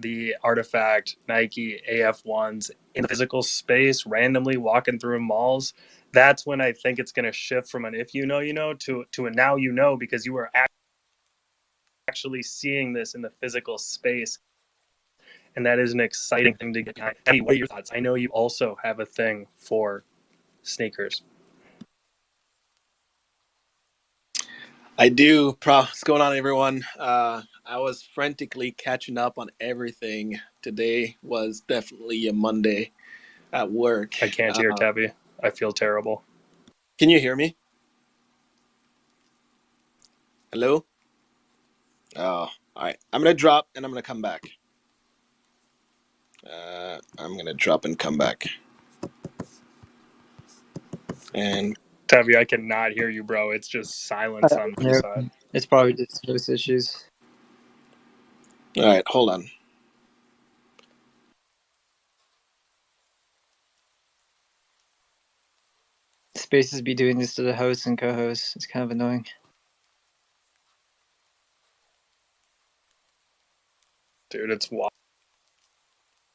the Artifact Nike AF1s in the physical space randomly walking through malls, that's when I think it's going to shift from an if you know to a now you know, because you are actually seeing this in the physical space, and that is an exciting thing to get behind. Annie, what are your thoughts? I know you also have a thing for sneakers. I do. What's going on, everyone? I was frantically catching up on everything. Today was definitely a Monday at work. I can't hear Tabby. I feel terrible. Can you hear me? Hello? Oh, all right. I'm going to drop and I'm going to come back. I'm going to drop and come back. And Tabby, I cannot hear you, bro. It's just silence on my side. It's probably just those issues. All right, hold on. Spaces be doing this to the hosts and co-hosts. It's kind of annoying. Dude, it's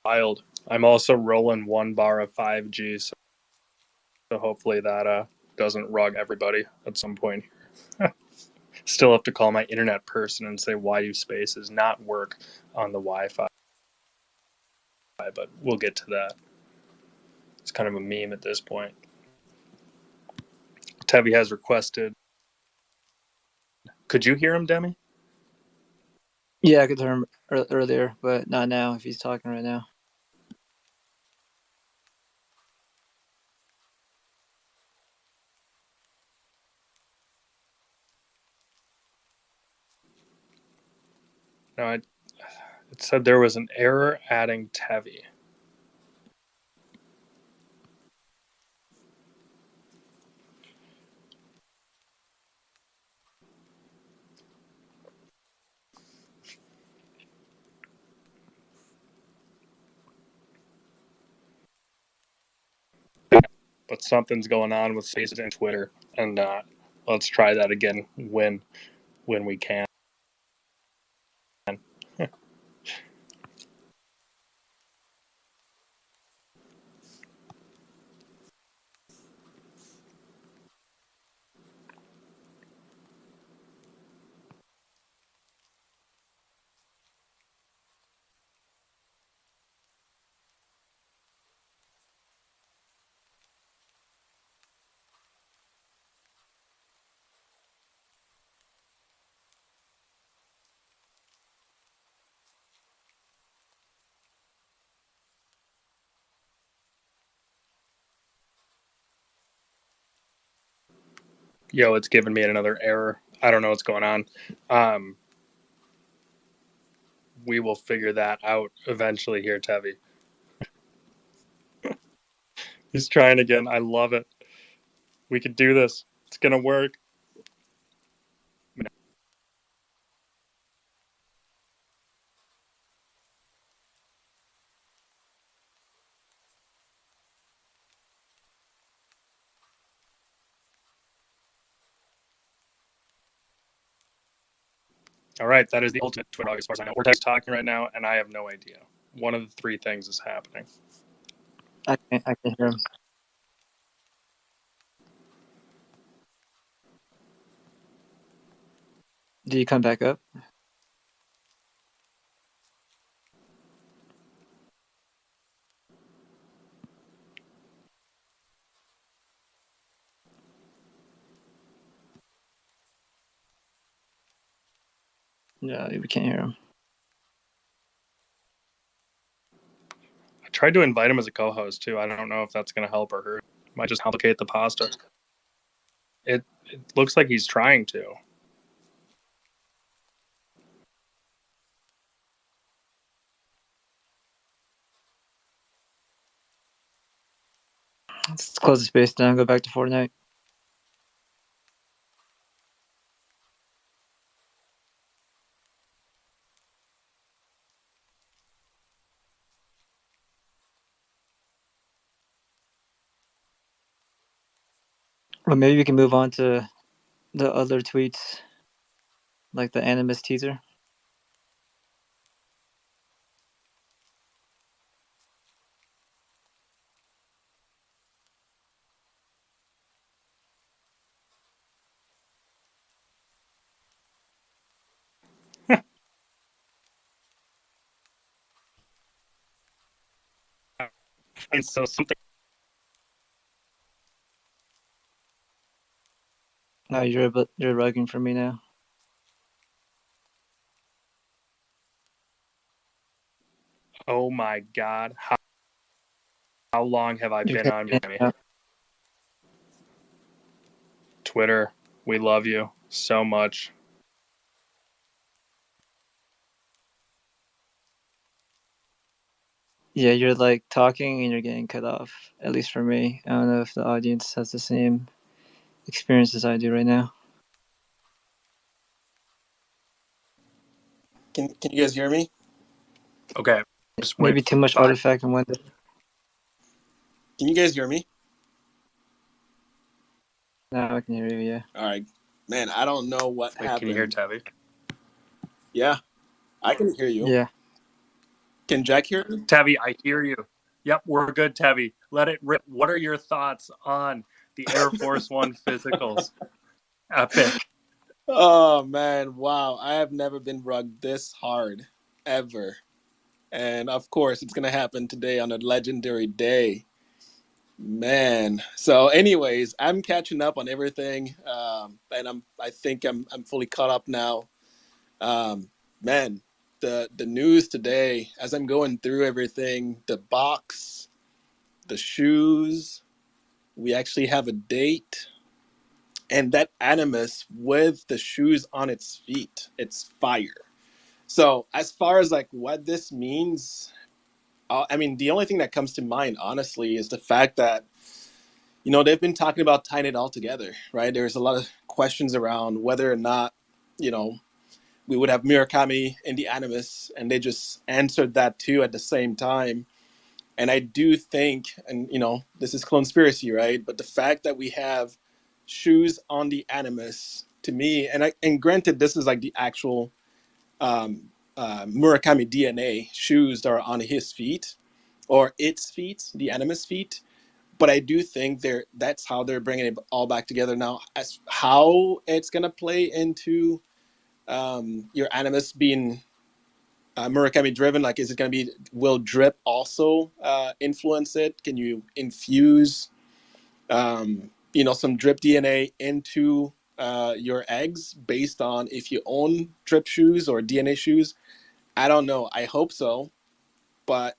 wild. I'm also rolling 1 bar of 5G, so hopefully that doesn't rug everybody at some point. Still have to call my internet person and say why do spaces not work on the Wi-Fi, but we'll get to that. It's kind of a meme at this point. Tevi has requested. Could you hear him, Demi? Yeah, I could hear him earlier, but not now if he's talking right now. No, it said there was an error adding Tevi. But something's going on with Spaces and Twitter, and let's try that again when we can. Yo, it's giving me another error. I don't know what's going on. We will figure that out eventually here, Tevi. He's trying again. I love it. We could do this. It's going to work. All right, that is the ultimate Twitter dog as far as I know. We're talking right now, and I have no idea. One of the three things is happening. I can hear him. Did you come back up? No, we can't hear him. I tried to invite him as a co-host, too. I don't know if that's going to help or hurt. Might just complicate the pasta. It looks like he's trying to. Let's close the space down, go back to Fortnite. Or maybe we can move on to the other tweets, like the Animus teaser. And so something. No, you're bugging for me now. Oh my God. How long have I You're been on cutting in and out. Twitter? We love you so much. Yeah, you're like talking and you're getting cut off. At least for me. I don't know if the audience has the same experience as I do right now. Can you guys hear me? Okay. Just wait Maybe too much 5. artifact and window. Can you guys hear me? Now I can hear you. Yeah. All right, man. I don't know what Wait, can you hear happened. Tabby? Yeah, I can hear you. Yeah. Can Jack hear me? Tabby, I hear you. Yep, we're good, Tabby. Let it rip. What are your thoughts on the Air Force One physicals? Epic. Oh man, wow. I have never been rugged this hard ever. And of course, it's going to happen today on a legendary day. Man. So anyways, I'm catching up on everything. And I think I'm fully caught up now. Um, man, the news today as I'm going through everything, the box, the shoes, we actually have a date. And that animus with the shoes on its feet, it's fire. So as far as like what this means, I mean, the only thing that comes to mind, honestly, is the fact that they've been talking about tying it all together, right? There's a lot of questions around whether or not, you know, we would have Murakami in the Animus, and they just answered that too at the same time. And I do think, and this is Clonespiracy, right? But the fact that we have shoes on the Animus, to me, and granted, this is like the actual Murakami DNA shoes that are on his feet or its feet, the Animus feet. But I do think that's how they're bringing it all back together now. As how it's gonna play into your Animus being Murakami driven, like is it gonna be, will drip also influence it? Can you infuse some drip DNA into your eggs based on if you own drip shoes or DNA shoes? I don't know. I hope so, but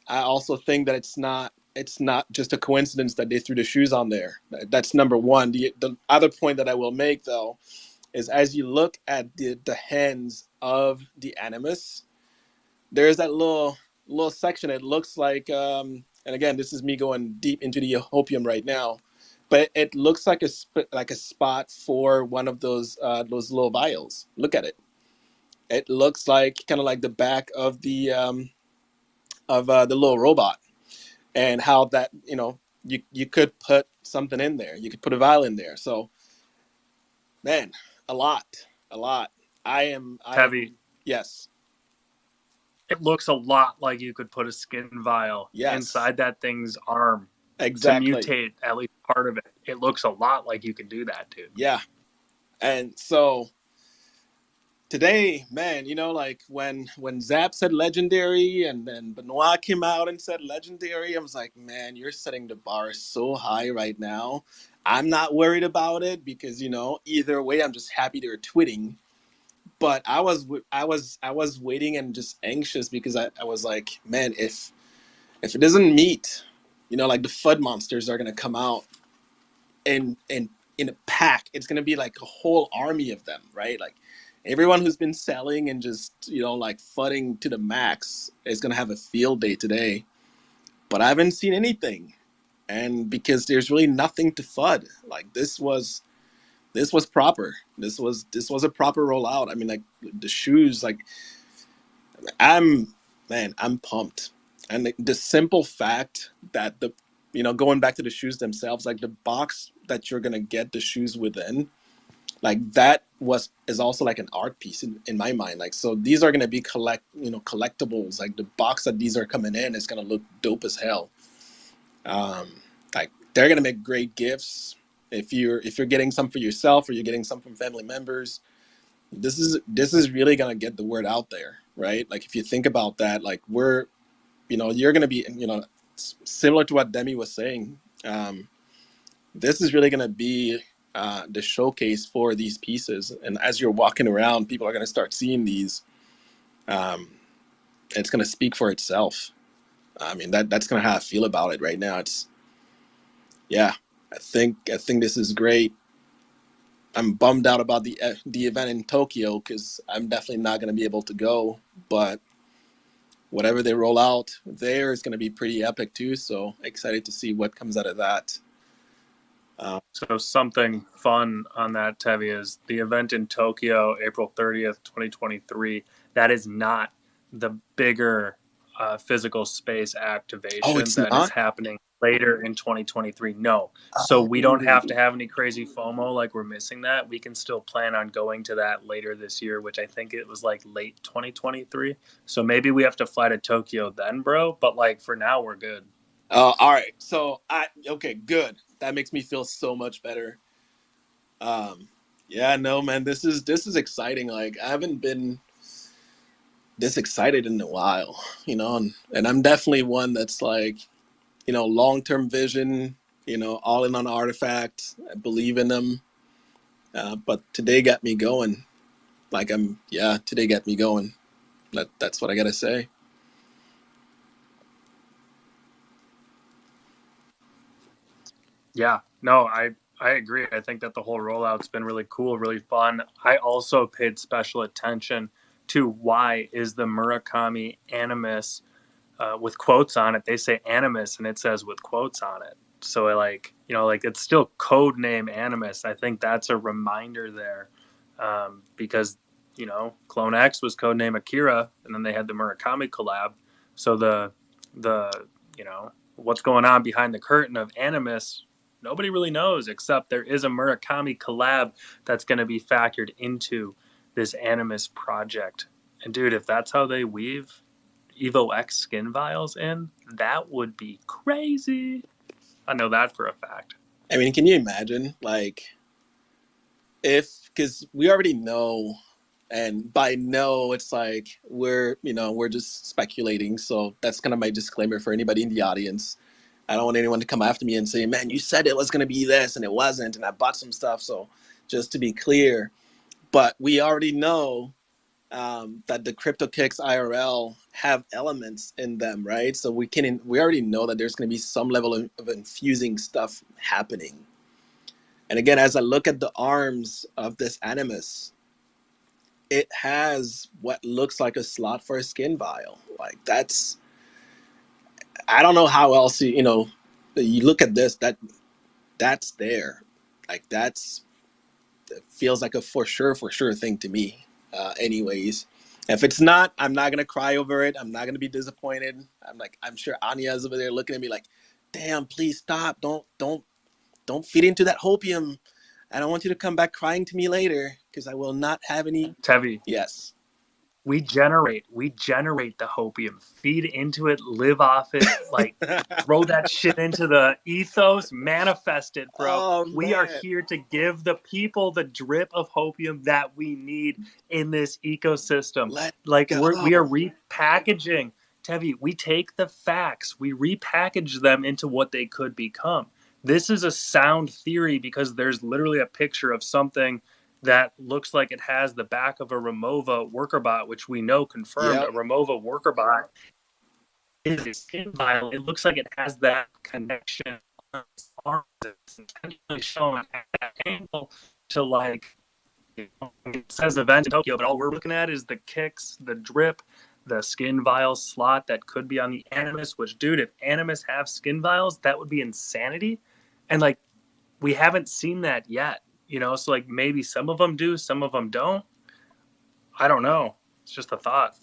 I also think that it's not just a coincidence that they threw the shoes on there. That's number one. The other point that I will make though is as you look at the hands of the Animus, there's that little section. It looks like and again, this is me going deep into the hopium right now, but it looks like a spot for one of those little vials. Look at it. It looks like kind of like the back of the little robot, and how that you could put something in there. You could put a vial in there. So man, a lot, a lot. I am Tabby, yes, it looks a lot like you could put a skin vial yes, inside that thing's arm to exactly. mutate at least part of it. It looks a lot like you could do that, dude. Yeah. And so today, man, like when Zap said legendary and then Benoit came out and said legendary, I was like, man, you're setting the bar so high right now. I'm not worried about it because either way, I'm just happy they're tweeting. But I was waiting and just anxious because I was like, man, if it doesn't meet, like the FUD monsters are gonna come out and in a pack. It's gonna be like a whole army of them, right? Like everyone who's been selling and just like fudding to the max is gonna have a field day today. But I haven't seen anything, and because there's really nothing to FUD. Like this was proper. This was a proper rollout. I mean, like the shoes, like I'm I'm pumped. And the simple fact that going back to the shoes themselves, like the box that you're gonna get the shoes within, like that is also like an art piece in my mind. Like, so these are gonna be collectibles. Like the box that these are coming in is gonna look dope as hell. Um, like they're gonna make great gifts if you're getting some for yourself or you're getting some from family members. This is really gonna get the word out there, right? Like if you think about that, like you're gonna be, similar to what Demi was saying, this is really going to be the showcase for these pieces. And as you're walking around, people are going to start seeing these. It's going to speak for itself. I mean, that's kind of how I feel about it right now. Yeah, I think this is great. I'm bummed out about the event in Tokyo because I'm definitely not going to be able to go. But whatever they roll out there is going to be pretty epic too. So excited to see what comes out of that. So something fun on that, Tevi, is the event in Tokyo, April 30th, 2023. That is not the bigger physical space Oh, activation it's that is not? happening later in 2023. No. So we don't have to have any crazy FOMO like we're missing that. We can still plan on going to that later this year, which I think it was like late 2023. So maybe we have to fly to Tokyo then, bro. But like for now, we're good. All right. So okay, good. That makes me feel so much better. Yeah, no, man, this is exciting. Like I haven't been this excited in a while, and I'm definitely one that's like, long-term vision, all in on artifacts. I believe in them. But today got me going. Like today got me going. That's what I gotta say. Yeah, no, I agree. I think that the whole rollout's been really cool, really fun. I also paid special attention to why is the Murakami Animus with quotes on it. They say Animus and it says with quotes on it. So like, like it's still code name Animus. I think that's a reminder there, because CloneX was code name Akira, and then they had the Murakami collab. So the what's going on behind the curtain of Animus, nobody really knows, except there is a Murakami collab that's going to be factored into this Animus project. And dude, if that's how they weave Evo X skin vials in, that would be crazy. I know that for a fact. I mean, can you imagine, like, because we already know, and by no, it's like we're just speculating. So that's kind of my disclaimer for anybody in the audience. I don't want anyone to come after me and say, man, you said it was going to be this and it wasn't, and I bought some stuff. So just to be clear, but we already know that the CryptoKicks IRL have elements in them, right? So we already know that there's going to be some level of infusing stuff happening. And again, as I look at the arms of this Animus, it has what looks like a slot for a skin vial. Like I don't know how else you look at this, that's there. Like it feels like a for sure thing to me. Anyways, if it's not, I'm not gonna cry over it. I'm not gonna be disappointed. I'm sure Anya's over there looking at me like, damn, please stop. Don't feed into that hopium. I don't want you to come back crying to me later because I will not have any. Tevi, Yes. we generate the hopium, feed into it, live off it, like throw that shit into the ethos, manifest it, bro. Oh We are man. here to give the people the drip of hopium that we need in this ecosystem. Let Like we are go. repackaging. Tevi, we take the facts, we repackage them into what they could become. This is a sound theory because there's literally a picture of something that looks like it has the back of a Remova worker bot, which we know confirmed a Yep. Remova worker bot is a skin vial. It looks like it has that connection on its arms. It's intentionally shown at that angle to like, it says event in Tokyo, but all we're looking at is the kicks, the drip, the skin vial slot that could be on the Animus, which, dude, if Animus have skin vials, that would be insanity. And like, we haven't seen that yet, so like maybe some of them do, some of them don't. I don't know. It's just a thought.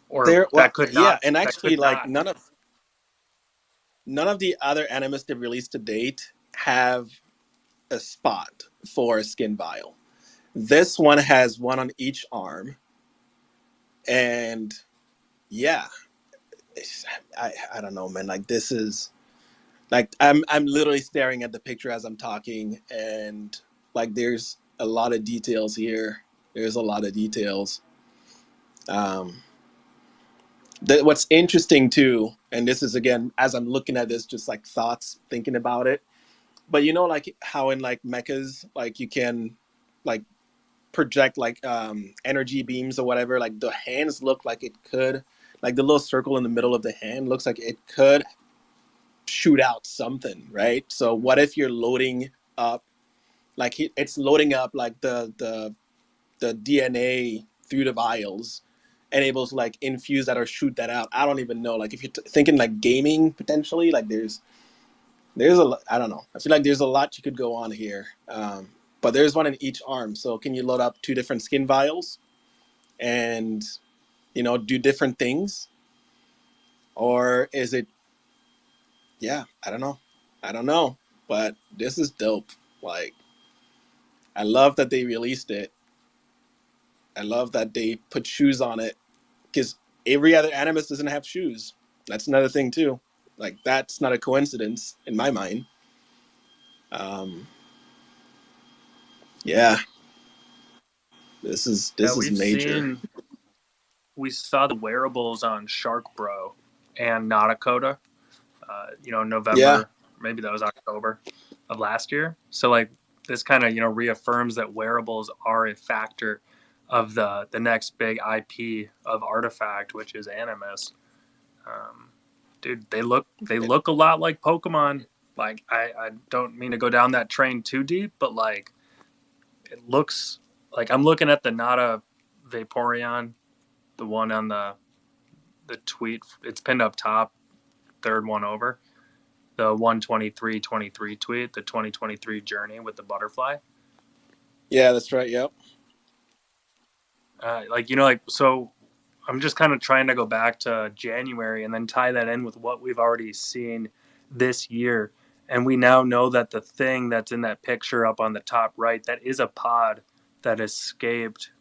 Or Well, that could yeah, not, and that actually, could like not. none of the other Animus they've released to date have a spot for a skin vial. This one has one on each arm, and yeah, I don't know, man. Like this is like I'm literally staring at the picture as I'm talking, and like there's a lot of details here. There's a lot of details. Um, What's interesting too, and this is again as I'm looking at this, just like thoughts, thinking about it. But you know, like how in like mechas, like you can like project like energy beams or whatever. Like the hands look like it could, like the little circle in the middle of the hand looks like it could shoot out something, right? So what if you're loading up, like it's loading up like the DNA through the vials and able to like infuse that or shoot that out. I don't even know. Like if you're thinking like gaming potentially, like I don't know. I feel like there's a lot you could go on here. But there's one in each arm. So can you load up two different skin vials and do different things, or is it? Yeah, I don't know. I don't know. But this is dope. Like I love that they released it. I love that they put shoes on it because every other animus doesn't have shoes. That's another thing too. Like that's not a coincidence in my mind. Um, yeah, Yeah, this is major. we saw the wearables on Shark Bro and Nauticoda, Yeah, November, maybe that was October of last year. So like this kind of, reaffirms that wearables are a factor of the next big IP of Artifact, which is Animus. Um, Dude, they look a lot like Pokemon. Like I don't mean to go down that train too deep, but like it looks like I'm looking at the Nada Vaporeon, the one on the tweet. It's pinned up top, third one over. The 12323 tweet, the 2023 journey with the butterfly. yeah, that's right. Yep. So I'm just kind of trying to go back to January and then tie that in with what we've already seen this year. And we now know that the thing that's in that picture up on the top right, that is a pod that escaped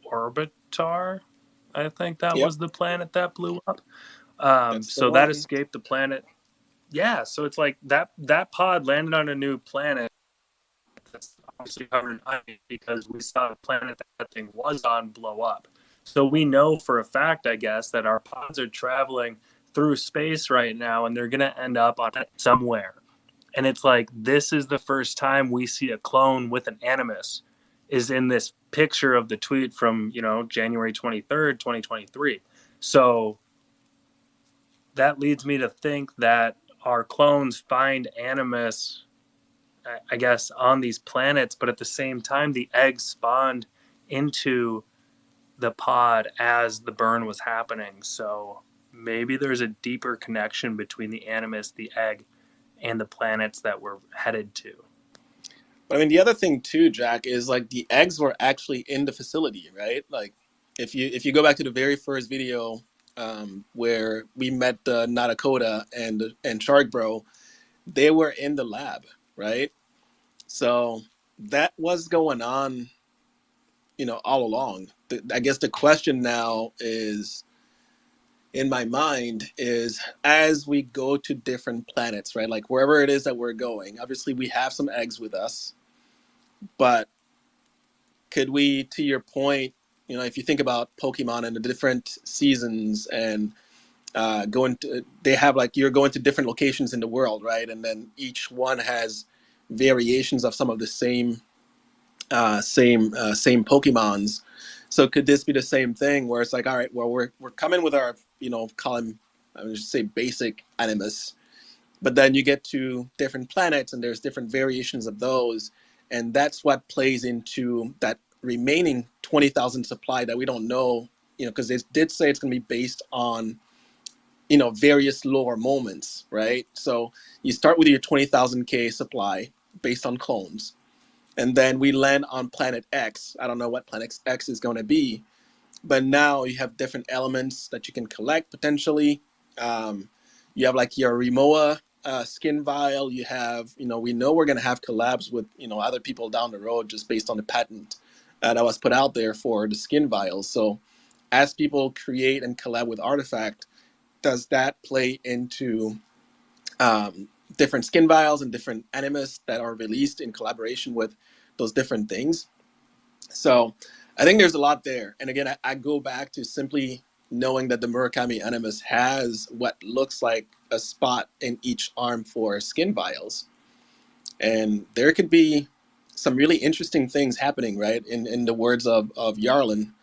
Orbitar. I think that Yep. was the planet that blew up. That's the So that one. escaped the planet. Yeah, so it's like that pod landed on a new planet that's obviously covered in ice because we saw the planet that thing was on blow up. So we know for a fact, I guess, that our pods are traveling through space right now and they're going to end up on somewhere. And it's like, this is the first time we see a clone with an animus is in this picture of the tweet from, January 23rd, 2023. So that leads me to think that our clones find animus, I guess, on these planets, but at the same time, the eggs spawned into the pod as the burn was happening. So maybe there's a deeper connection between the animus, the egg, and the planets that we're headed to. But I mean, the other thing too, Jack, is like the eggs were actually in the facility, right? Like, if you go back to the very first video where we met the Nauticoda and Shark Bro, they were in the lab, right? So that was going on, all along. I guess the question now is, in my mind, is as we go to different planets, right? Like wherever it is that we're going, obviously we have some eggs with us, but could we, to your point, if you think about Pokemon and the different seasons and they have like you're going to different locations in the world, right? And then each one has variations of some of the same Pokemons. So could this be the same thing where it's like, all right, well, we're coming with our, call him, I would just say basic animus, but then you get to different planets and there's different variations of those, and that's what plays into that remaining 20,000 supply that we don't know, because they did say it's going to be based on various lore moments, right? So you start with your 20,000 K supply based on clones, and then we land on planet X. I don't know what planet X is going to be, but now you have different elements that you can collect potentially. You have like your Rimowa skin vial. You have, we know we're going to have collabs with, other people down the road just based on the patent that was put out there for the skin vials. So as people create and collab with Artifact, does that play into different skin vials and different animus that are released in collaboration with those different things? So I think there's a lot there. And again, I go back to simply knowing that the Murakami Animus has what looks like a spot in each arm for skin vials. And there could be some really interesting things happening, right? In the words of Jarlin,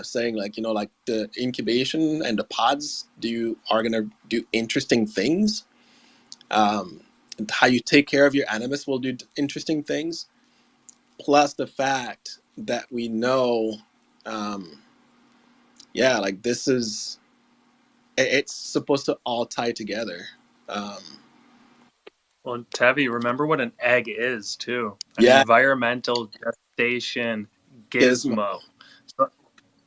saying like, like the incubation and the pods are gonna do interesting things. How you take care of your animus will do interesting things. Plus the fact that we know, like this is, it's supposed to all tie together. Well, Tevi, remember what an egg is too. An Yeah, environmental gestation Gizmo. gizmo. So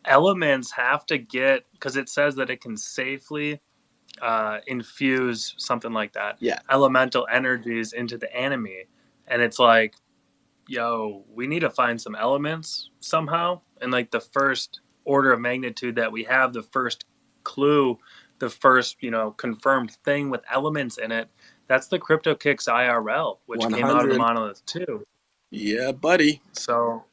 elements have to get, because it says that it can safely infuse something like that, Yeah. elemental energies into the enemy. And it's like, yo, we need to find some elements somehow. And like the first order of magnitude that we have, the first clue, the first, confirmed thing with elements in it, that's the CryptoKicks IRL, which came out of the 100. monolith too. Yeah, buddy. So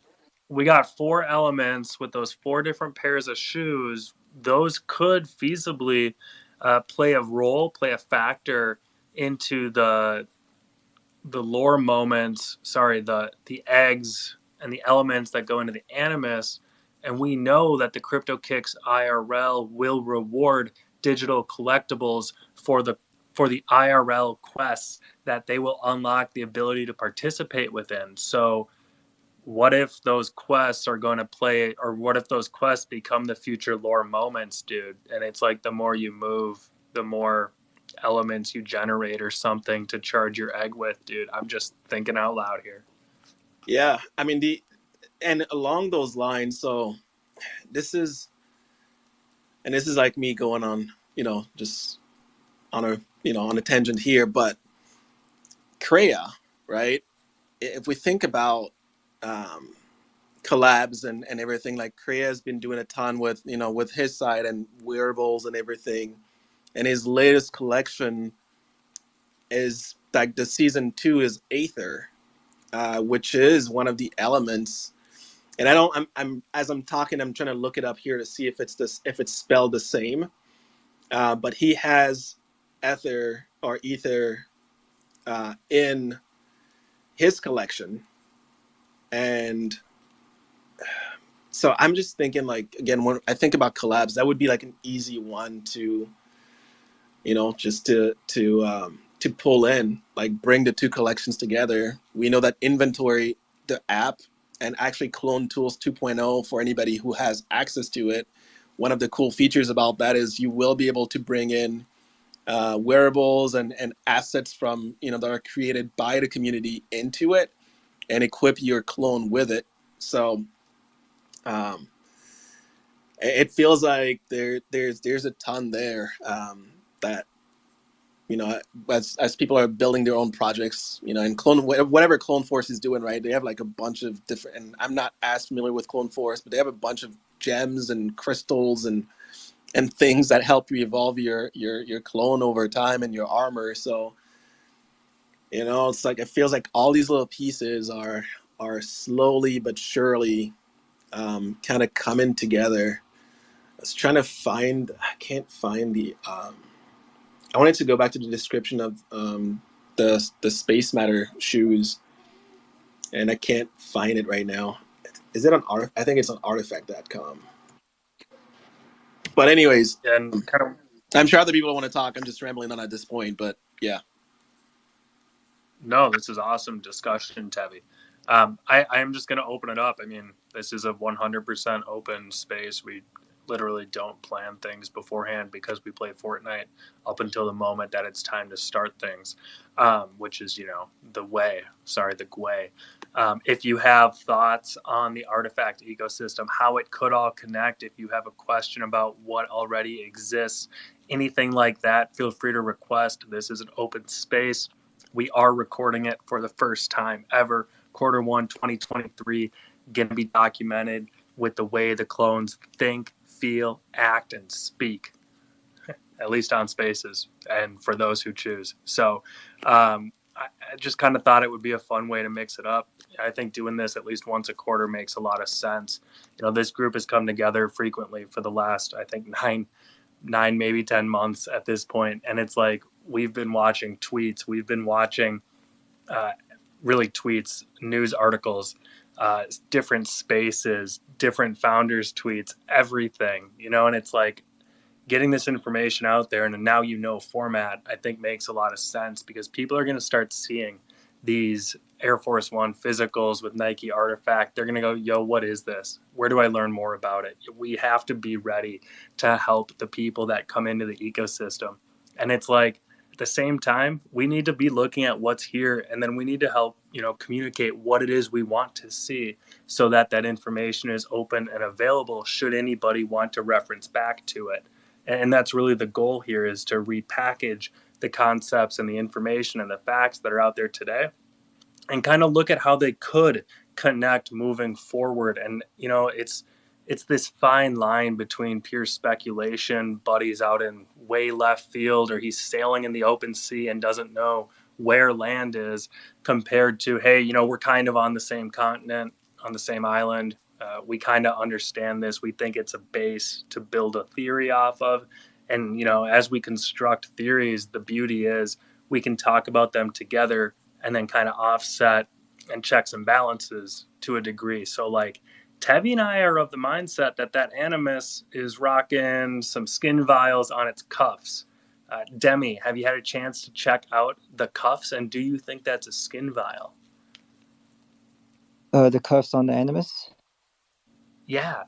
we got 4 elements with those 4 different pairs of shoes. Those could feasibly play a factor into the lore moments, the eggs and the elements that go into the animus. And we know that the CryptoKicks IRL will reward digital collectibles for the IRL quests that they will unlock the ability to participate within. So what if those quests are going to play, or what if those quests become the future lore moments, dude? And it's like the more you move, the more elements you generate or something to charge your egg with, dude. I'm just thinking out loud here. Yeah, I mean and along those lines, so this is like me going on, just on a tangent here, but Kreia, right? If we think about collabs and everything, like Kreia has been doing a ton with, with his side and wearables and everything. And his latest collection is like the season 2 is Aether, which is one of the elements. And I'm as I'm talking, I'm trying to look it up here to see if it's spelled the same. But he has ether or ether in his collection. And so I'm just thinking, like, again, when I think about collabs, that would be like an easy one to, just to pull in, like bring the 2 collections together. We know that Inventory, the app, and actually Clone Tools 2.0 for anybody who has access to it. One of the cool features about that is you will be able to bring in wearables and assets from, that are created by the community into it and equip your clone with it. So it feels like there's a ton there that, as people are building their own projects, and whatever Clone Force is doing, right? They have like a bunch of different, and I'm not as familiar with Clone Force, but they have a bunch of gems and crystals and things that help you evolve your clone over time and your armor. So, it's like, it feels like all these little pieces are slowly but surely kind of coming together. I was trying to find, I can't find the I wanted to go back to the description of the Space Matter shoes, and I can't find it right now. Is it on I think it's on artifact.com. But anyways, And kind of, I'm sure other people want to talk. I'm just rambling on at this point, but yeah. no, this is awesome discussion, Tevi. I'm just going to open it up. I mean, this is a 100% open space. We literally don't plan things beforehand because we play Fortnite up until the moment that it's time to start things, which is, the GUI. If you have thoughts on the artifact ecosystem, how it could all connect, if you have a question about what already exists, anything like that, feel free to request. This is an open space. We are recording it for the first time ever. Q1 2023 going to be documented with the way the clones think, feel, act, and speak, at least on Spaces, and for those who choose. So I just kind of thought it would be a fun way to mix it up. I think doing this at least once a quarter makes a lot of sense. This group has come together frequently for the last, I think, nine, maybe 10 months at this point. And it's like we've been watching tweets, we've been watching uh, really tweets, news articles, different spaces, different founders' tweets, everything, and it's like getting this information out there in a now format, I think makes a lot of sense because people are going to start seeing these Air Force One physicals with Nike Artifact. They're going to go, yo, what is this? Where do I learn more about it? We have to be ready to help the people that come into the ecosystem. And it's like, at the same time, we need to be looking at what's here, and then we need to help, communicate what it is we want to see so that that information is open and available should anybody want to reference back to it. And that's really the goal here, is to repackage the concepts and the information and the facts that are out there today and kind of look at how they could connect moving forward. And it's this fine line between pure speculation, buddy's out in way left field, or he's sailing in the open sea and doesn't know where land is, compared to, hey, we're kind of on the same continent, on the same island. We kind of understand this. We think it's a base to build a theory off of. And, as we construct theories, the beauty is we can talk about them together and then kind of offset and checks and balances to a degree. So like Tevi and I are of the mindset that Animus is rocking some skin vials on its cuffs. Demi, have you had a chance to check out the cuffs, and do you think that's a skin vial? The cuffs on the Animus? Yeah.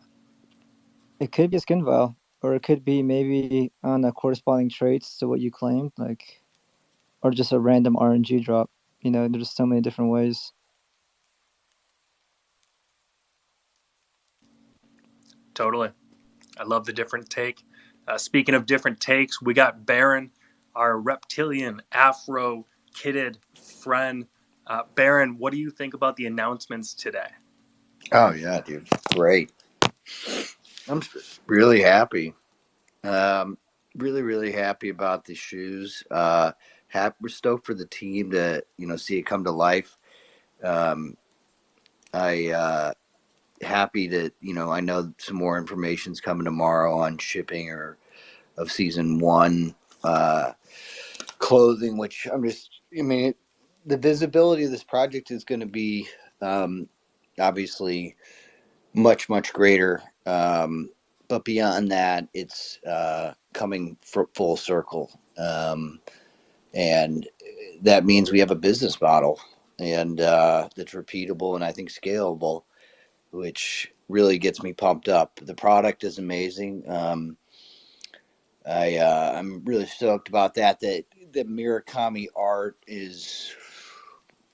It could be a skin vial, or it could be maybe on the corresponding traits to what you claimed, or just a random RNG drop. There's so many different ways. Totally. I love the different take. Speaking of different takes, we got Baron, our reptilian, afro, kitted friend. Baron, what do you think about the announcements today? Oh, yeah, dude. Great. I'm really happy. Really, really happy about the shoes. We're stoked for the team to, see it come to life. Happy that, I know some more information's coming tomorrow on shipping or of season 1 clothing, which the visibility of this project is going to be obviously much, much greater. But beyond that, it's coming full circle. And that means we have a business model and that's repeatable and I think scalable, which really gets me pumped up. The product is amazing. I'm really stoked about that. That the Murakami art is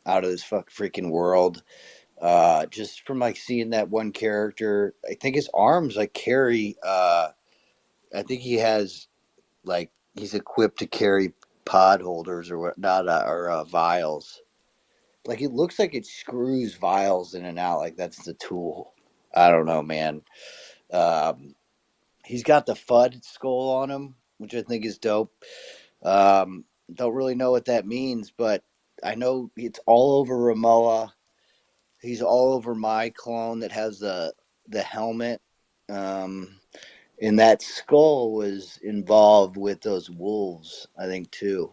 out of this freaking world. Just from seeing that one character, I think his arms carry. I think he has he's equipped to carry pod holders or whatnot, or vials. It looks like it screws vials in and out. That's the tool. I don't know, man. He's got the FUD skull on him, which I think is dope. Don't really know what that means, but I know it's all over Ramoa. He's all over my clone that has the helmet. And that skull was involved with those wolves, I think, too.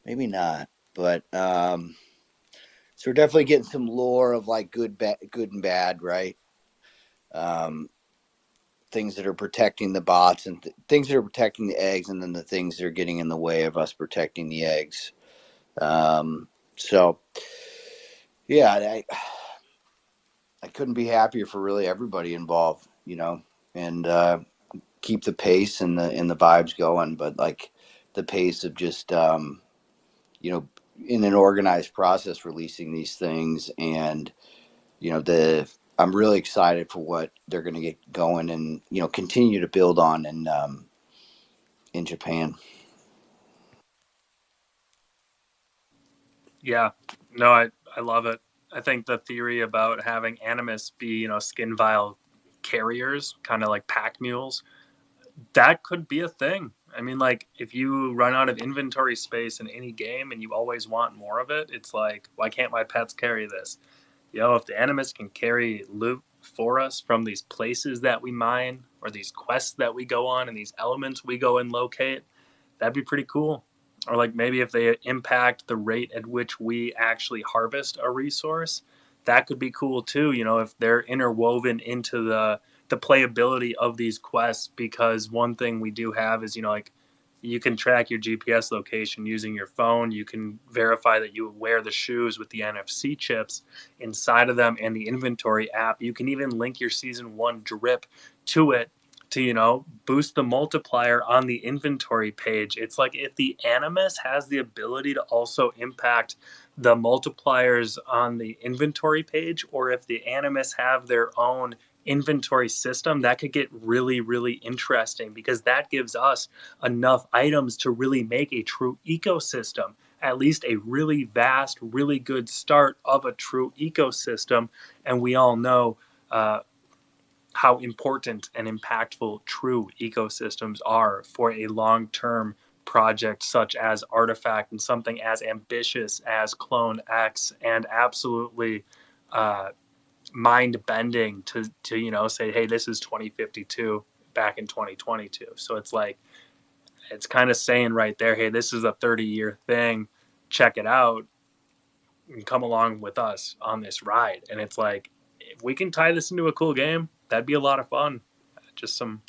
Maybe not, but so we're definitely getting some lore of good and bad, right? Things that are protecting the bots and things that are protecting the eggs, and then the things that are getting in the way of us protecting the eggs. So yeah, I couldn't be happier for really everybody involved, and keep the pace and the vibes going. But the pace of just in an organized process releasing these things, and I'm really excited for what they're going to get going and continue to build on in Japan. Yeah, no, I love it. I think the theory about having Animus be, skin vial carriers, kind of like pack mules, that could be a thing. I mean, like, if you run out of inventory space in any game and you always want more of it, it's like, why can't my pets carry this? If the Animus can carry loot for us from these places that we mine or these quests that we go on and these elements we go and locate, that'd be pretty cool. Or like maybe if they impact the rate at which we actually harvest a resource, that could be cool too. If they're interwoven into the playability of these quests, because one thing we do have is like you can track your GPS location using your phone. You can verify that you wear the shoes with the NFC chips inside of them and the inventory app. You can even link your season 1 drip to it to boost the multiplier on the inventory page. It's like if the Animus has the ability to also impact the multipliers on the inventory page, or if the Animus have their own inventory system, that could get really, really interesting, because that gives us enough items to really make a true ecosystem, at least a really vast, really good start of a true ecosystem. And we all know how important and impactful true ecosystems are for a long-term project such as Artifact, and something as ambitious as CloneX, and absolutely mind-bending to say, hey, this is 2052 back in 2022. So it's like, it's kind of saying right there, hey, this is a 30-year thing, check it out and come along with us on this ride. And it's like, if we can tie this into a cool game, that'd be a lot of fun. Just some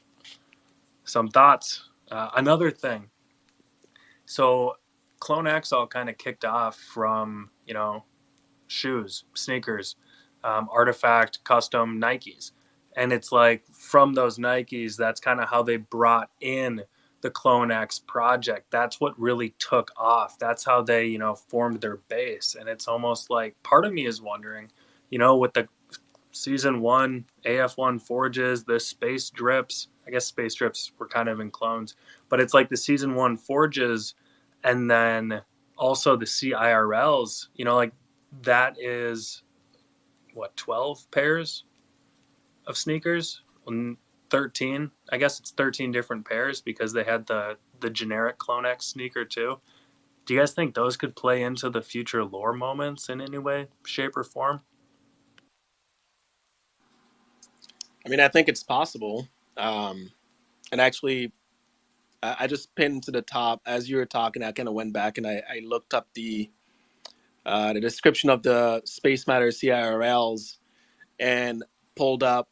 thoughts. Another thing, so CloneX all kind of kicked off from shoes, sneakers, Artifact, custom Nikes. And it's like from those Nikes, that's kind of how they brought in the CloneX project. That's what really took off. That's how they, formed their base. And it's almost like part of me is wondering, with the season 1 AF1 forges, the space drips, I guess space drips were kind of in clones, but it's like the season 1 forges, and then also the CIRLs, like that is what, 12 pairs of sneakers? 13, I guess it's 13 different pairs, because they had the generic CloneX sneaker too. Do you guys think those could play into the future lore moments in any way, shape, or form? I mean, I think it's possible. And actually, I just pinned to the top as you were talking. I kind of went back and I looked up the description of the Space Matter CIRLs and pulled up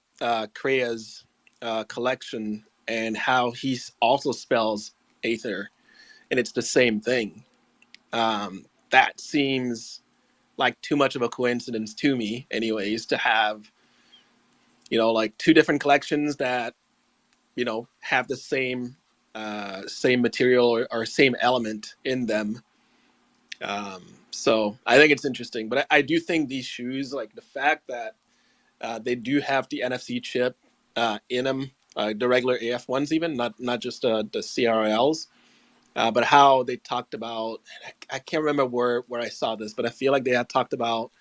Krea's collection and how he also spells Aether, and it's the same thing. That seems like too much of a coincidence to me, anyways, to have like two different collections that have the same material or same element in them. So I think it's interesting, but I do think these shoes, like the fact that they do have the NFC chip in them, the regular AF ones, even not just the CRLs, but how they talked about. I can't remember where I saw this, but I feel like they had talked about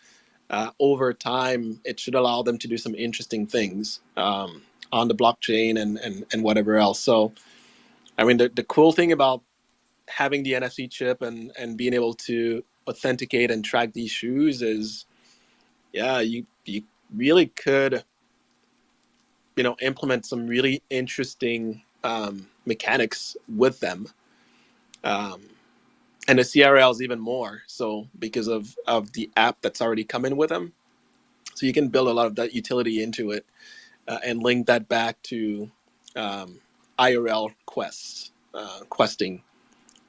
over time it should allow them to do some interesting things on the blockchain and whatever else. So, I mean, the cool thing about having the NFC chip and being able to authenticate and track these shoes is, yeah, you really could, implement some really interesting mechanics with them. And the CRLs even more so because of the app that's already coming with them. So you can build a lot of that utility into it and link that back to IRL questing.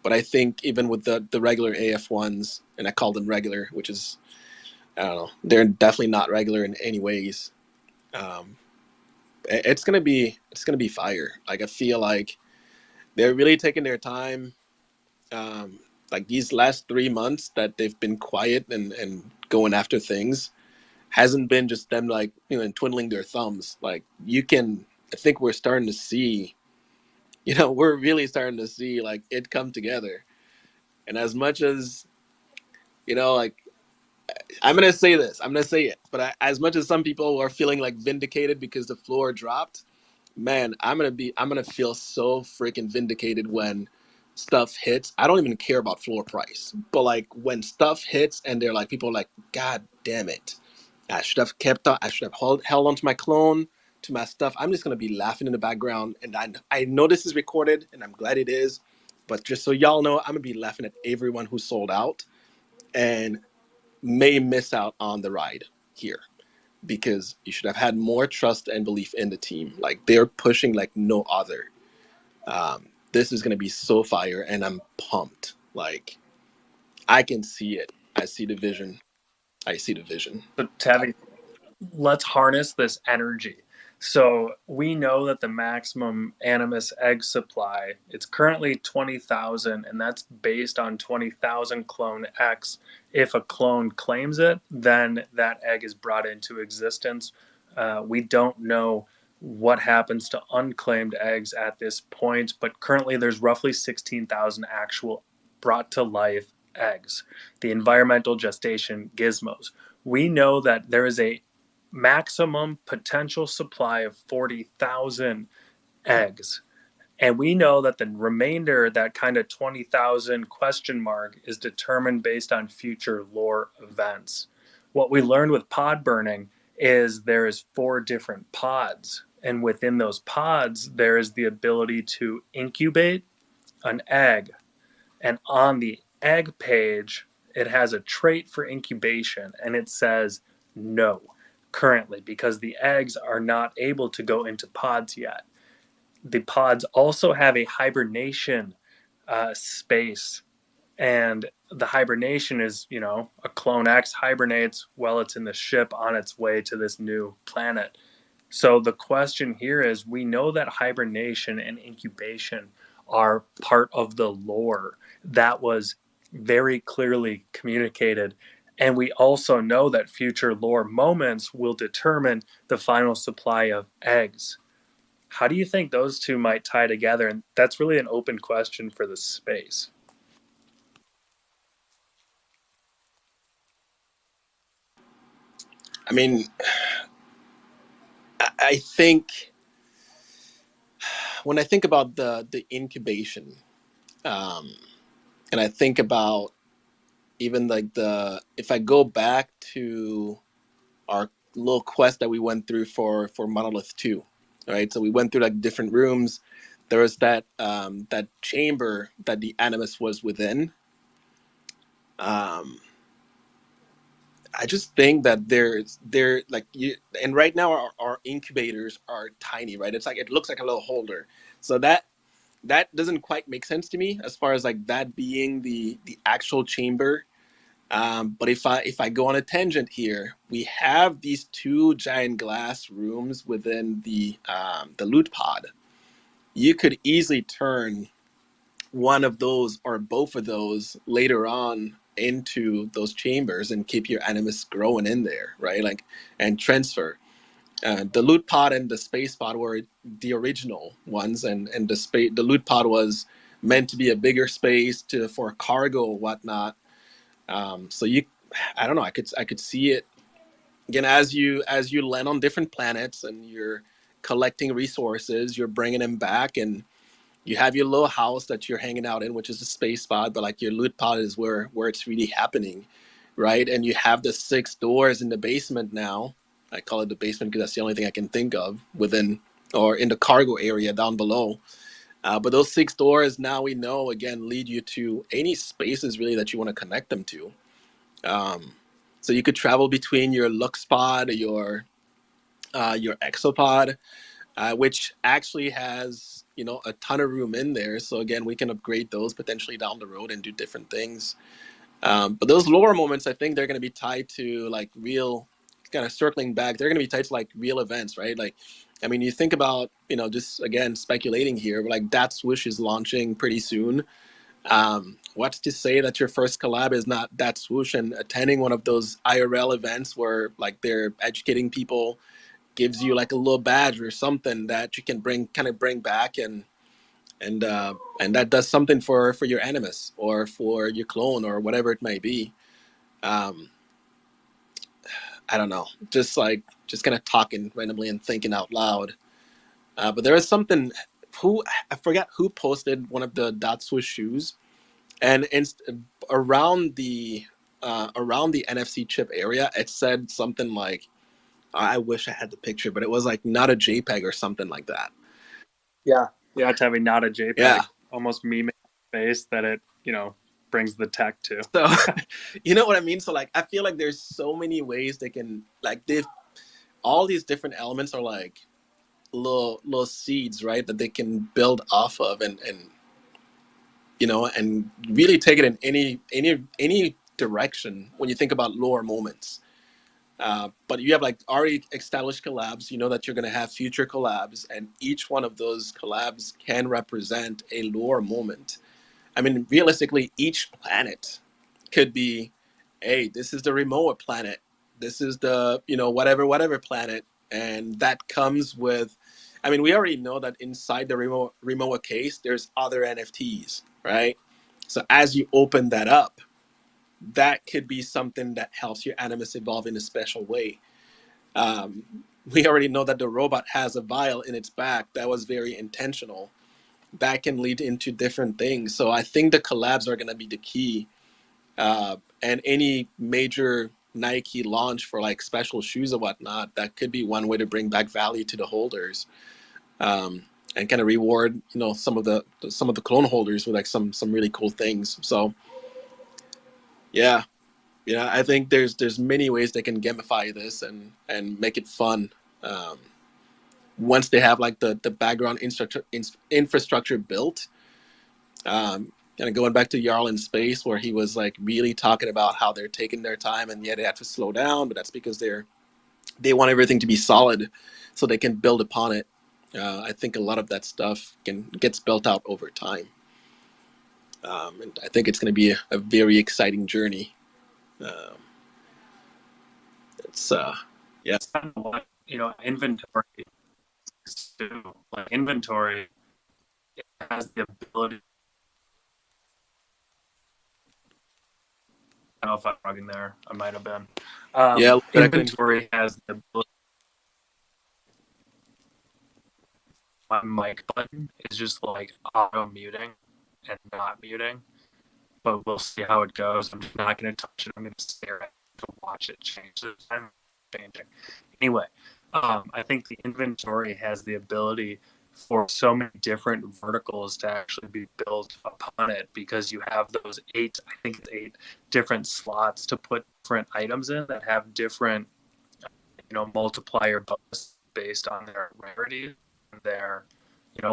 But I think even with the regular AF ones, and I call them regular, which is, I don't know, they're definitely not regular in any ways. It's gonna be fire. Like I feel like they're really taking their time. Like these last 3 months that they've been quiet and going after things hasn't been just them like twiddling their thumbs. Like I think we're starting to see, we're really starting to see like it come together. And as much as like I'm gonna say it, but as much as some people are feeling like vindicated because the floor dropped, man, I'm gonna feel so freaking vindicated when stuff hits. I don't even care about floor price, but like when stuff hits and they're like, people are like, God damn it, I should have kept on. I should have held on to my clone, to my stuff. I'm just gonna be laughing in the background, and I know this is recorded, and I'm glad it is. But just so y'all know, I'm gonna be laughing at everyone who sold out and may miss out on the ride here, because you should have had more trust and belief in the team. Like, they're pushing like no other. This is gonna be so fire, and I'm pumped. Like, I can see it. I see the vision. I see the vision. So, Tavi, let's harness this energy. So we know that the maximum Animus egg supply, it's currently 20,000, and that's based on 20,000 clone X. If a clone claims it, then that egg is brought into existence. We don't know what happens to unclaimed eggs at this point, but currently there's roughly 16,000 actual brought to life eggs, the environmental gestation gizmos. We know that there is a maximum potential supply of 40,000 eggs. And we know that the remainder, that kind of 20,000 question mark, is determined based on future lore events. What we learned with pod burning is there is 4 different pods. And within those pods, there is the ability to incubate an egg. And on the egg page, it has a trait for incubation, and it says no currently, because the eggs are not able to go into pods yet. The pods also have a hibernation space, and the hibernation is, a Clone X hibernates while it's in the ship on its way to this new planet. So the question here is, we know that hibernation and incubation are part of the lore that was very clearly communicated. And we also know that future lore moments will determine the final supply of eggs. How do you think those two might tie together? And that's really an open question for the space. I mean, I think when I think about the incubation, um, and I think about even like if I go back to our little quest that we went through for Monolith 2, right? So we went through like different rooms. There was that chamber that the Animus was within. I just think that they're like you, and right now our incubators are tiny, right? It's like, it looks like a little holder. So that doesn't quite make sense to me as far as like that being the actual chamber. But if I go on a tangent here, we have these 2 giant glass rooms within the loot pod. You could easily turn one of those or both of those later on into those chambers and keep your animus growing in there, right? Like, and transfer. The loot pod and the space pod were the original ones, and the loot pod was meant to be a bigger space for cargo or whatnot. So I don't know. I could see it again as you land on different planets and you're collecting resources. You're bringing them back, and you have your little house that you're hanging out in, which is a space pod. But like, your loot pod is where it's really happening, right? And you have the 6 doors in the basement now. I call it the basement because that's the only thing I can think of within or in the cargo area down below. But those 6 doors now, we know, again, lead you to any spaces really that you want to connect them to. So you could travel between your Lux pod, your Exopod, which actually has a ton of room in there. So again, we can upgrade those potentially down the road and do different things. But those lower moments, I think they're going to be tied to like real, kind of circling back. They're going to be tied to like real events, right? Like, I mean, you think about just again speculating here, but like that swoosh is launching pretty soon. What's to say that your first collab is not that swoosh and attending one of those IRL events where like they're educating people, gives you like a little badge or something that you can bring back, and that does something for your animus or for your clone or whatever it may be. um I don't know, just kind of talking randomly and thinking out loud. But there is something I forgot who posted one of the dot swoosh shoes, and around the NFC chip area, it said something like, I wish I had the picture, but it was like not a JPEG or something like that. Yeah, it's having not a JPEG, Yeah. almost meme face that it brings the tech to. So, you know what I mean? So like, I feel like there's so many ways they can, like, they've, all these different elements are like little seeds, right? That they can build off of, and and really take it in any direction when you think about lore moments. But you have like already established collabs. You know that you're going to have future collabs, and each one of those collabs can represent a lore moment. I mean, realistically, each planet could be, hey, this is the Rimowa planet. This is the, whatever planet. And that comes with, I mean, we already know that inside the Rimowa case, there's other NFTs, right? So as you open that up, that could be something that helps your Animus evolve in a special way. We already know that the robot has a vial in its back. That was very intentional. That can lead into different things. So I think the collabs are going to be the key. And any major Nike launch for like special shoes or whatnot, that could be one way to bring back value to the holders, and kind of reward some of the clone holders with like some really cool things. So yeah, I think there's many ways they can gamify this and make it fun. Once they have like the background infrastructure built. Kind of going back to Jarl in Space, where he was like really talking about how they're taking their time, and yet they have to slow down, but that's because they want everything to be solid so they can build upon it. I think a lot of that stuff gets built out over time, and I think it's going to be a very exciting journey. It's yeah. It's kind of what inventory is too. Like inventory, it has the ability. I don't know if I'm rugging there. I might have been. Yeah, inventory has the ability. My mic button is just like auto muting and not muting, but we'll see how it goes. I'm just not going to touch it. I'm going to stare at it to watch it change. The time changing. Anyway, I think the inventory has the ability for so many different verticals to actually be built upon it, because you have those eight different slots to put different items in that have different multiplier bonus based on their rarity and their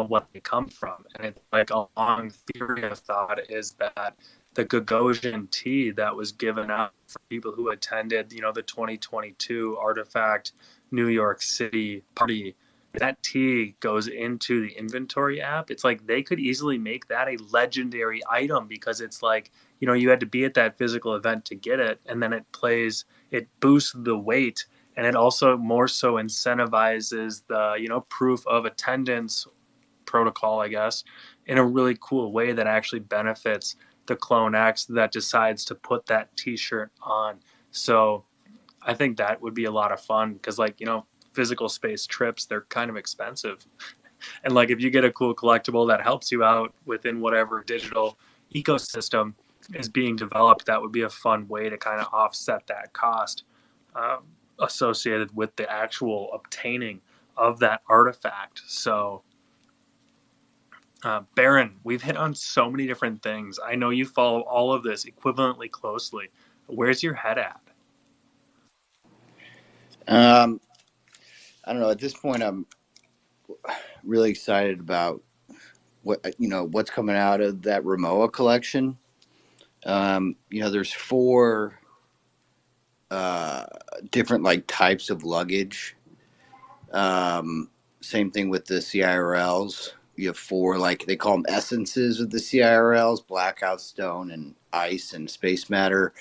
what they come from. And it's like a long theory of thought is that the Gagosian tea that was given out for people who attended the 2022 Artifact New York City party, that tea goes into the inventory app. It's like they could easily make that a legendary item, because it's like you had to be at that physical event to get it, and then it boosts the weight, and it also more so incentivizes the proof of attendance protocol, I guess, in a really cool way that actually benefits the CloneX that decides to put that t-shirt on. So I think that would be a lot of fun, because physical space trips, they're kind of expensive. And like if you get a cool collectible that helps you out within whatever digital ecosystem is being developed, that would be a fun way to kind of offset that cost associated with the actual obtaining of that artifact. So Baron, we've hit on so many different things. I know you follow all of this equivalently closely. Where's your head at? I don't know. At this point, I'm really excited about what's coming out of that Rimowa collection. There's 4 different like types of luggage. Same thing with the CIRLs. You have 4, like they call them essences of the CIRLs: blackout, stone, and ice, and space matter.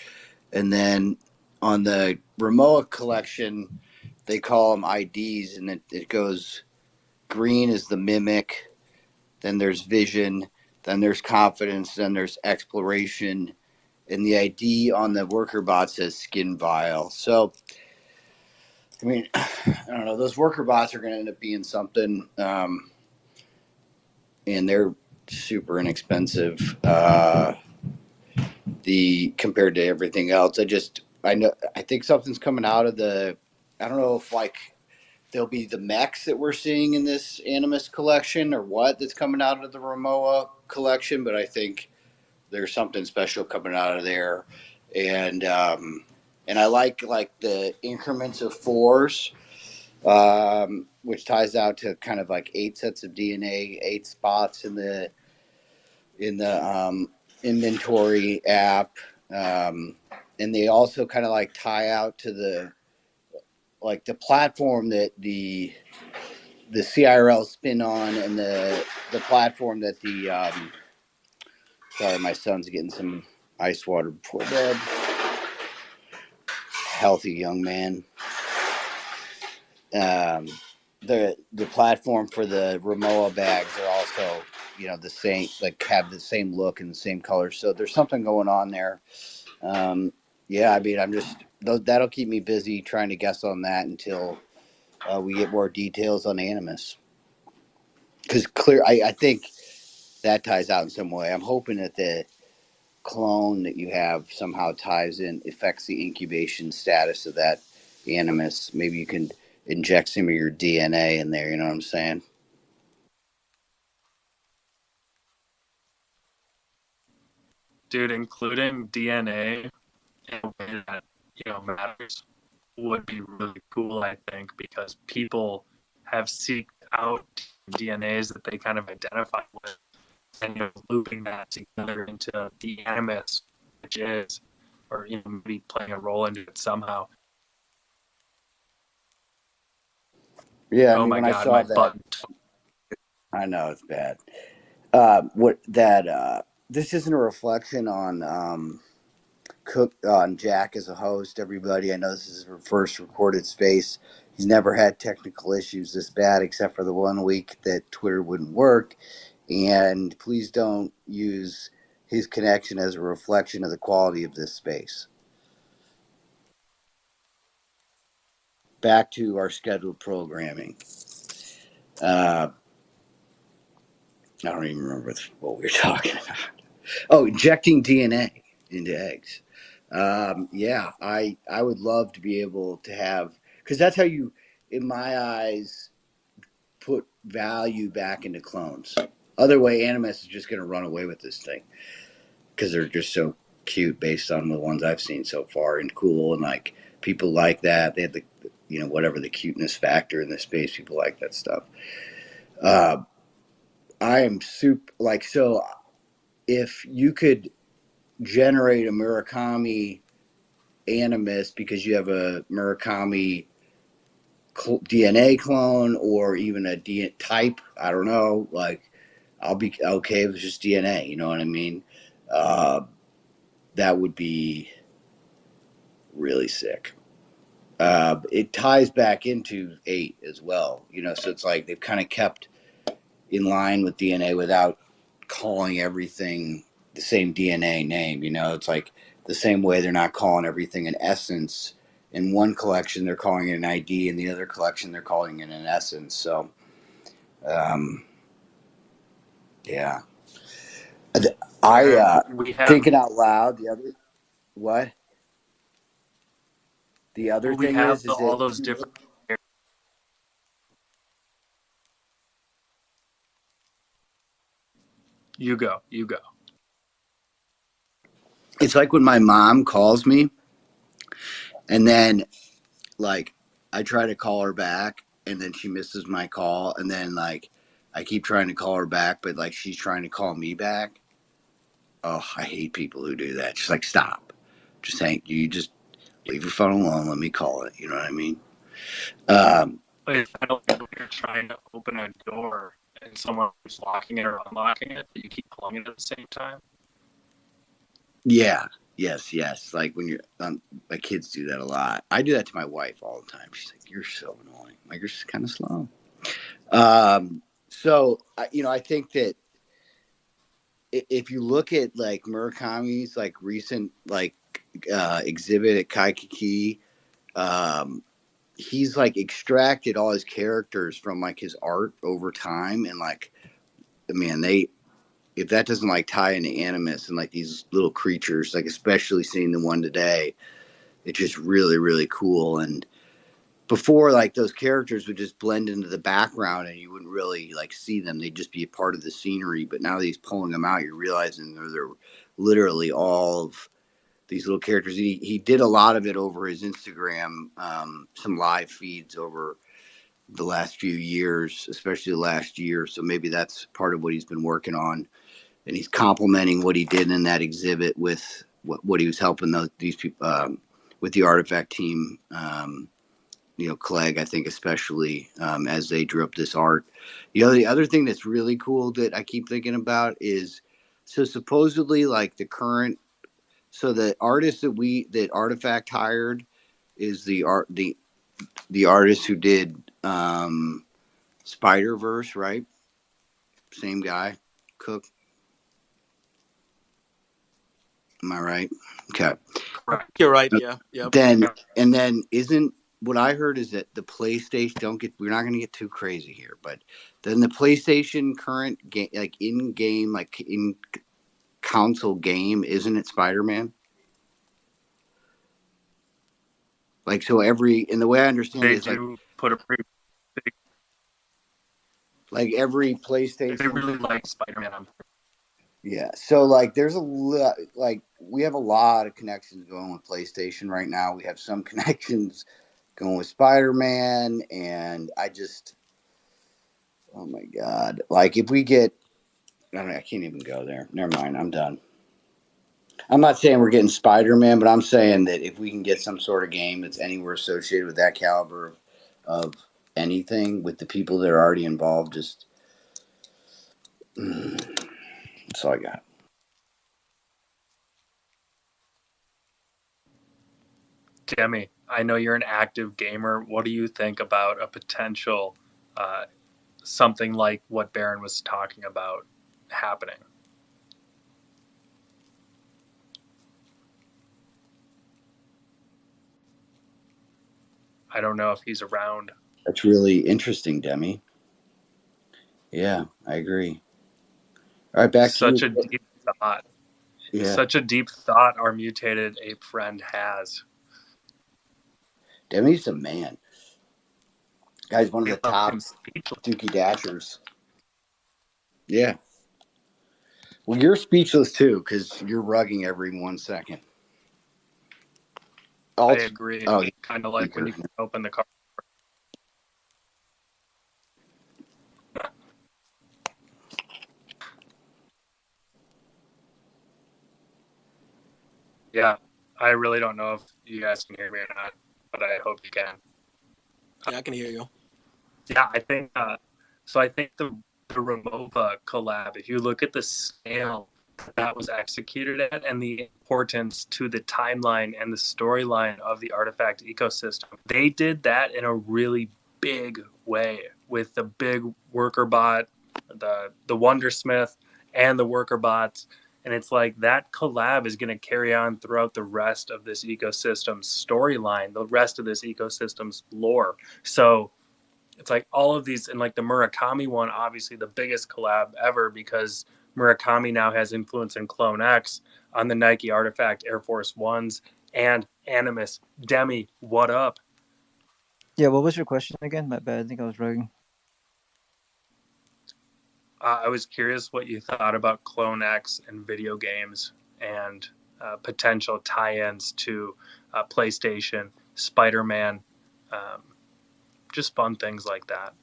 And then on the Rimowa collection, they call them IDs, and it goes: green is the mimic, then there's vision, then there's confidence, then there's exploration, and the ID on the worker bot says skin vial. So I mean, I don't know. Those worker bots are going to end up being something, and they're super inexpensive. The compared to everything else, I think something's coming out of the. I don't know if like there'll be the mechs that we're seeing in this Animus collection or what that's coming out of the Ramoa collection, but I think there's something special coming out of there, and I like the increments of fours, which ties out to kind of like 8 sets of DNA, 8 spots in the inventory app, and they also kind of like tie out to the platform that the CRL spin on, and the platform that the sorry, my son's getting some ice water before bed. Healthy young man. The platform for the Ramoa bags are also, the same, like have the same look and the same color. So there's something going on there. Yeah, I mean, that'll keep me busy trying to guess on that until we get more details on Animus. Because I think that ties out in some way. I'm hoping that the clone that you have somehow affects the incubation status of that Animus. Maybe you can inject some of your DNA in there. You know what I'm saying? Dude, including DNA in a way that matters would be really cool, I think, because people have seeked out DNAs that they kind of identify with, and looping that together into the animus, which is, or maybe playing a role into it somehow. Yeah, I Oh mean, my when I god, saw my that, button. I know it's bad. This isn't a reflection on Cook on Jack as a host. Everybody, I know this is his first recorded space. He's never had technical issues this bad, except for the 1 week that Twitter wouldn't work. And please don't use his connection as a reflection of the quality of this space. Back to our scheduled programming. I don't even remember what we were talking about. Oh, injecting DNA into eggs. Yeah, I would love to be able to have, because that's how you, in my eyes, put value back into clones. Other way, Animus is just going to run away with this thing because they're just so cute based on the ones I've seen so far, and cool, and like people like that. They have the whatever the cuteness factor in the space. People like that stuff. I am super so. If you could generate a Murakami Animus because you have a Murakami DNA clone or even a DNA type, I don't know. Like, I'll be okay if it's just DNA. You know what I mean? That would be really sick. It ties back into 8 as well. So it's like they've kind of kept in line with DNA without calling everything the same DNA name. It's like the same way they're not calling everything an essence. In one collection, they're calling it an ID. In the other collection, they're calling it an essence. So, yeah. We have Thinking out loud. What? The other we thing have is all that those different. You go. it's like when my mom calls me, and then like I try to call her back, and then she misses my call, and then like I keep trying to call her back, but like she's trying to call me back. Oh, I hate people who do that. Just like stop. Just saying, you just leave your phone alone. Let me call it. You know what I mean? I don't think you're trying to open a door and someone who's locking it or unlocking it, but you keep pulling it at the same time. Yeah. Yes. Like when you're, my kids do that a lot. I do that to my wife all the time. She's like, "You're so annoying. Like you're just kind of slow." So I think that if you look at like Murakami's like recent like exhibit at Kaikiki, he's like extracted all his characters from like his art over time, and like, man, if that doesn't like tie into Animus and like these little creatures, like especially seeing the one today, it's just really, really cool. And before, like, those characters would just blend into the background and you wouldn't really like see them. They'd just be a part of the scenery. But now that he's pulling them out, you're realizing they're literally all of these little characters. He did a lot of it over his Instagram, some live feeds over the last few years, especially the last year. So maybe that's part of what he's been working on. And he's complementing what he did in that exhibit with what he was helping these people with the Artifact team. Clegg, I think, especially as they drew up this art. The other thing that's really cool that I keep thinking about is, so supposedly like the artist that Artifact hired is the artist who did Spider-Verse, right? Same guy, Cook. Am I right? Okay. Correct. You're right. Yeah. Yep. Then isn't what I heard is that the PlayStation we're not going to get too crazy here, but then the PlayStation current game, like in game, like in console game, isn't it Spider-Man? Like, so and the way I understand They it is do put a pretty big. like every PlayStation. They really like Spider-Man. Yeah, so like there's a lot, like we have a lot of connections going with PlayStation right now. We have some connections going with Spider-Man, and oh my God, like if we get, I can't even go there. Never mind, I'm done. I'm not saying we're getting Spider-Man, but I'm saying that if we can get some sort of game that's anywhere associated with that caliber of anything with the people that are already involved, just that's all I got. Demi, I know you're an active gamer. What do you think about a potential something like what Baron was talking about happening? I don't know if he's around. That's really interesting, Demi. Yeah, I agree. All right, back Such to you. a deep thought. Yeah. Such a deep thought our mutated ape friend has. Demi's a man. Guy's one of the top Dookie Dashers. Yeah. Well, you're speechless too, because you're rugging every 1 second. I agree. Oh, kind of like when you open the car. Yeah, I really don't know if you guys can hear me or not, but I hope you can. Yeah, I can hear you. Yeah, I think so. I think the Remova collab, if you look at the scale that was executed at and the importance to the timeline and the storyline of the Artifact ecosystem, they did that in a really big way with the big worker bot, the Wondersmith, and the worker bots. And it's like that collab is going to carry on throughout the rest of this ecosystem's storyline, the rest of this ecosystem's lore. So it's like all of these, and like the Murakami one, obviously the biggest collab ever because Murakami now has influence in CloneX on the Nike Artifact Air Force Ones and Animus. Demi, what up? Yeah, what was your question again? My bad. I think I was rugging. I was curious what you thought about CloneX and video games and potential tie-ins to PlayStation, Spider-Man, just fun things like that.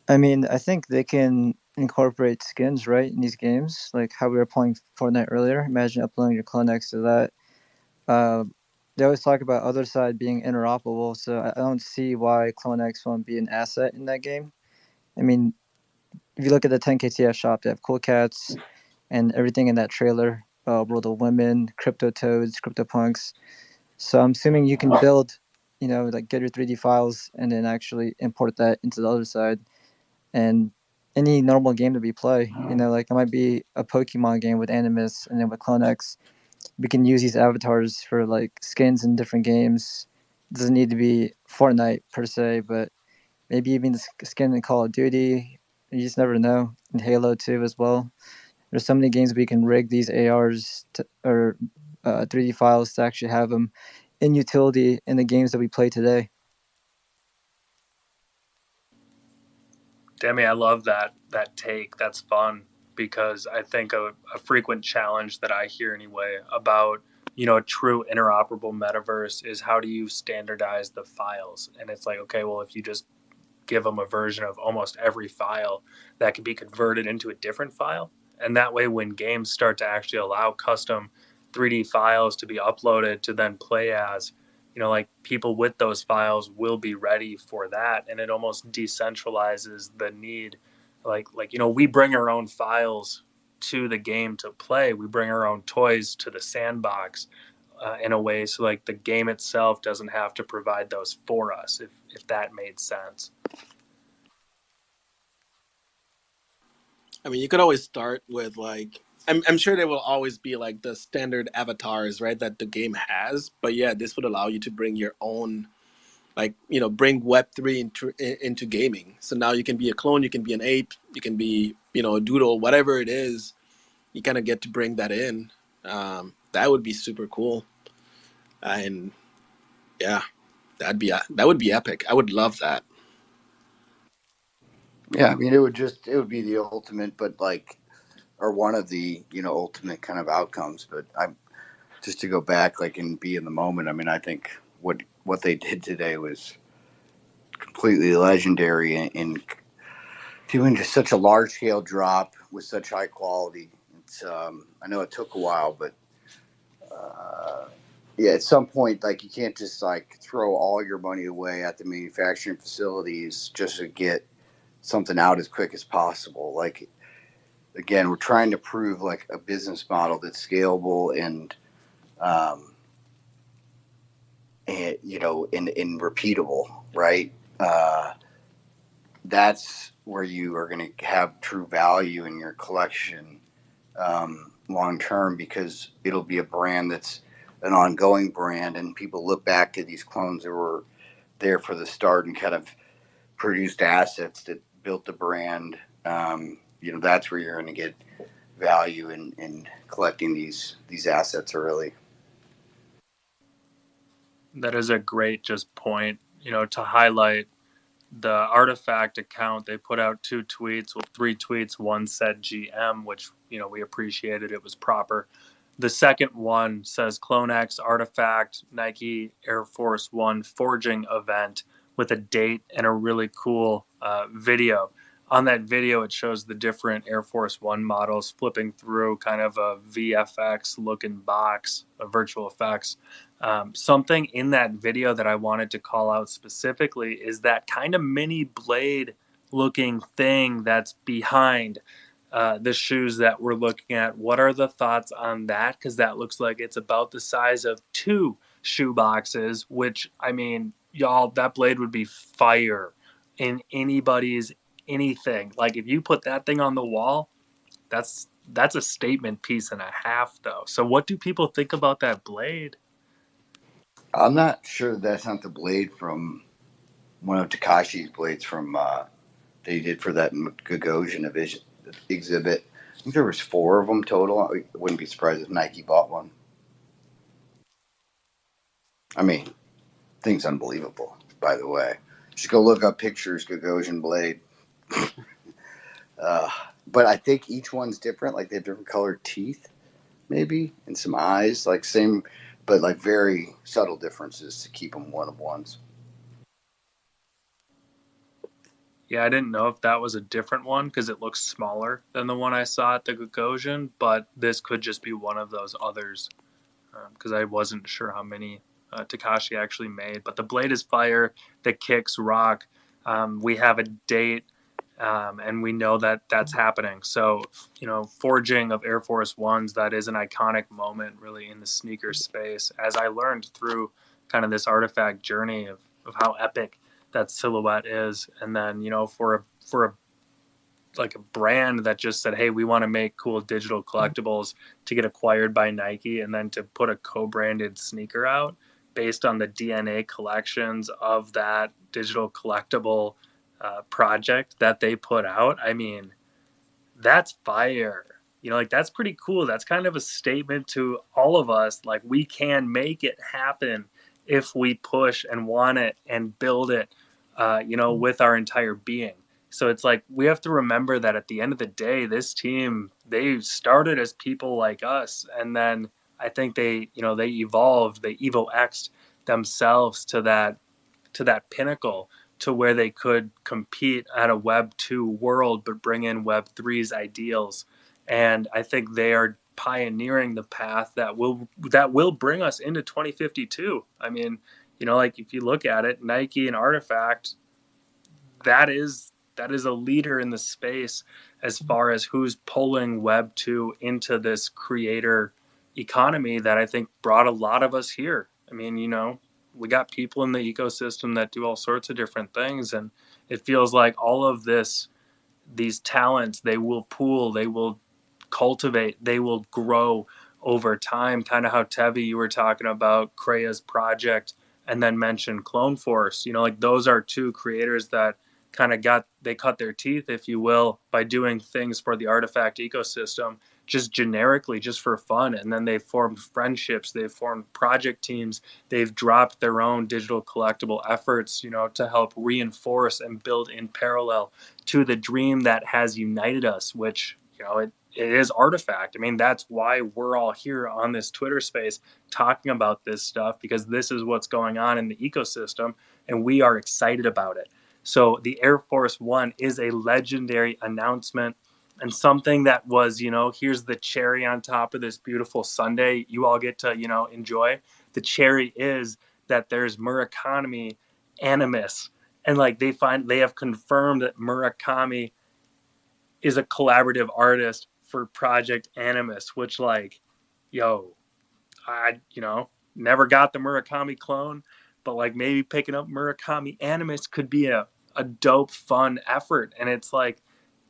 I mean, I think they can incorporate skins, right, in these games, like how we were playing Fortnite earlier. Imagine uploading your CloneX to that. They always talk about other side being interoperable, so I don't see why CloneX won't be an asset in that game. I mean, if you look at the 10KTF shop, they have cool cats and everything in that trailer. World of Women, Crypto Toads, Crypto Punks. So I'm assuming you can build, like get your 3D files and then actually import that into the other side. And any normal game that we play, like it might be a Pokemon game with Animus, and then with CloneX, we can use these avatars for like skins in different games, doesn't need to be Fortnite per se, but maybe even the skin in Call of Duty. You just never know. In Halo 2 as well. There's so many games we can rig these ARs or 3D files to actually have them in utility in the games that we play today. Demi, I love that take. That's fun because I think a frequent challenge that I hear anyway about a true interoperable metaverse is how do you standardize the files? And it's like, okay, well, if you just give them a version of almost every file that can be converted into a different file. And that way, when games start to actually allow custom 3D files to be uploaded to then play as, like people with those files will be ready for that. And it almost decentralizes the need. We bring our own files to the game to play. We bring our own toys to the sandbox. In a way, so like the game itself doesn't have to provide those for us, if that made sense. I mean, you could always start with like I'm sure there will always be like the standard avatars, right, that the game has. But yeah, this would allow you to bring your own, like, bring Web3 into gaming. So now you can be a clone, you can be an ape, you can be, a doodle, whatever it is. You kind of get to bring that in. That would be super cool, and yeah, that would be epic. I would love that. Yeah, I mean, it would be the ultimate, but like, or one of the ultimate kind of outcomes. But I just to go back like and be in the moment. I mean, I think what they did today was completely legendary in doing just such a large scale drop with such high quality. It's I know it took a while, but yeah, at some point, like you can't just like throw all your money away at the manufacturing facilities just to get something out as quick as possible. Like again, we're trying to prove like a business model that's scalable um, and in repeatable, right? That's where you are going to have true value in your collection long term because it'll be a brand that's an ongoing brand, and people look back to these clones that were there for the start and kind of produced assets that built the brand. That's where you're going to get value in collecting these assets early. That is a great just point, to highlight the Artifact account. They put out 2 tweets, well, 3 tweets. One said GM, which, we appreciated. It was proper. The second one says CloneX Artifact Nike Air Force One forging event with a date and a really cool video. On that video, it shows the different Air Force One models flipping through kind of a VFX looking box of virtual effects. Something in that video that I wanted to call out specifically is that kind of mini blade looking thing that's behind the shoes that we're looking at. What are the thoughts on that? Because that looks like it's about the size of 2 shoe boxes, which, I mean, y'all, that blade would be fire in anybody's anything. Like, if you put that thing on the wall, that's a statement piece and a half, though. So what do people think about that blade? I'm not sure that's not the blade from one of Takashi's blades from they did for that Gagosian exhibit. I think there was 4 of them total. I wouldn't be surprised if Nike bought one. I mean, thing's unbelievable. By the way, just go look up pictures Gagosian blade. uh, but I think each one's different. Like they have different colored teeth, maybe, and some eyes. Like same, but like very subtle differences to keep them one of ones. Yeah, I didn't know if that was a different one because it looks smaller than the one I saw at the Gagosian, but this could just be one of those others because I wasn't sure how many Takashi actually made. But the blade is fire, the kicks rock. We have a date, and we know that that's happening. So, forging of Air Force Ones, that is an iconic moment really in the sneaker space, as I learned through kind of this artifact journey of how epic that silhouette is. And then, for a like a brand that just said, hey, we want to make cool digital collectibles to get acquired by Nike and then to put a co-branded sneaker out, based on the DNA collections of that digital collectible project that they put out. I mean, that's fire. You know, like that's pretty cool. That's kind of a statement to all of us. Like we can make it happen if we push and want it and build it, with our entire being. So it's like we have to remember that at the end of the day, this team, they started as people like us, and then I think they evolved, they Evo X'd themselves to that pinnacle to where they could compete at a Web 2 world, but bring in Web 3's ideals. And I think they are pioneering the path that will bring us into 2052. I mean, like if you look at it, Nike and Artifact, that is a leader in the space as far as who's pulling Web 2 into this creator economy that I think brought a lot of us here. I mean, we got people in the ecosystem that do all sorts of different things, and it feels like all of these talents, they will pool, they will cultivate, they will grow over time, kind of how Tevi, you were talking about Krea's project and then mentioned Clone Force. Like those are two creators that kind of they cut their teeth, if you will, by doing things for the Artifact ecosystem just generically, just for fun. And then they've formed friendships, they've formed project teams, they've dropped their own digital collectible efforts, to help reinforce and build in parallel to the dream that has united us, which, it is Artifact. I mean, that's why we're all here on this Twitter space talking about this stuff, because this is what's going on in the ecosystem and we are excited about it. So the Air Force One is a legendary announcement and something that was, here's the cherry on top of this beautiful Sunday you all get to, enjoy. The cherry is that there's Murakami Animus. And like they have confirmed that Murakami is a collaborative artist for Project Animus, which like, I, never got the Murakami clone, but like maybe picking up Murakami Animus could be a dope, fun effort. And it's like,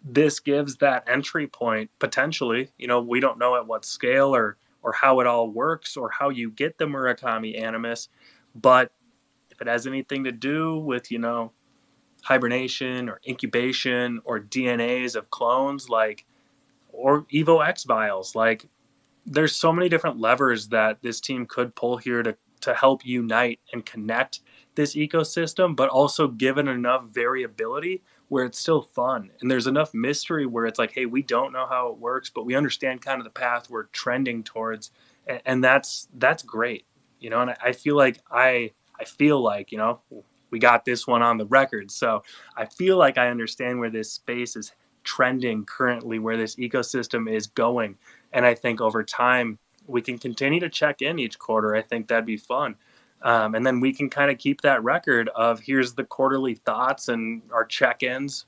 this gives that entry point potentially. We don't know at what scale or how it all works or how you get the Murakami Animus, but if it has anything to do with hibernation or incubation or DNAs of clones, like, or Evo X vials, like there's so many different levers that this team could pull here to help unite and connect this ecosystem, but also give it enough variability where it's still fun. And there's enough mystery where it's like, hey, we don't know how it works, but we understand kind of the path we're trending towards. And that's great. And I feel like we got this one on the record. So I feel like I understand where this space is trending currently, where this ecosystem is going. And I think over time, we can continue to check in each quarter. I think that'd be fun. And then we can kind of keep that record of here's the quarterly thoughts and our check-ins.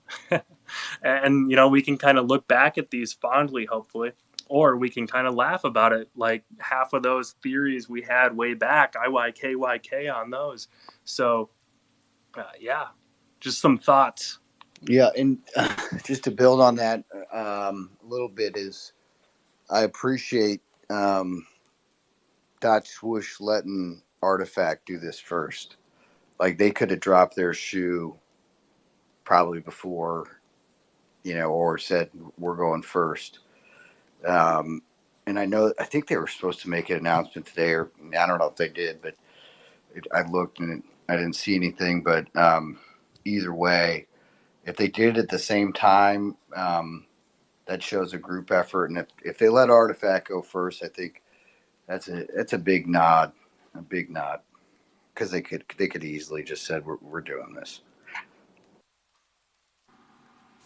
And, we can kind of look back at these fondly, hopefully, or we can kind of laugh about it. Like half of those theories we had way back, IYKYK on those. So, just some thoughts. Yeah, and just to build on that a little bit is I appreciate Dot Swoosh letting Artifact do this first. Like they could have dropped their shoe probably before, or said we're going first. And I think they were supposed to make an announcement today, or I don't know if they did, but I looked and I didn't see anything. But either way, if they did it at the same time, that shows a group effort. And if they let Artifact go first, I think that's a big nod, because they could easily just said we're doing this.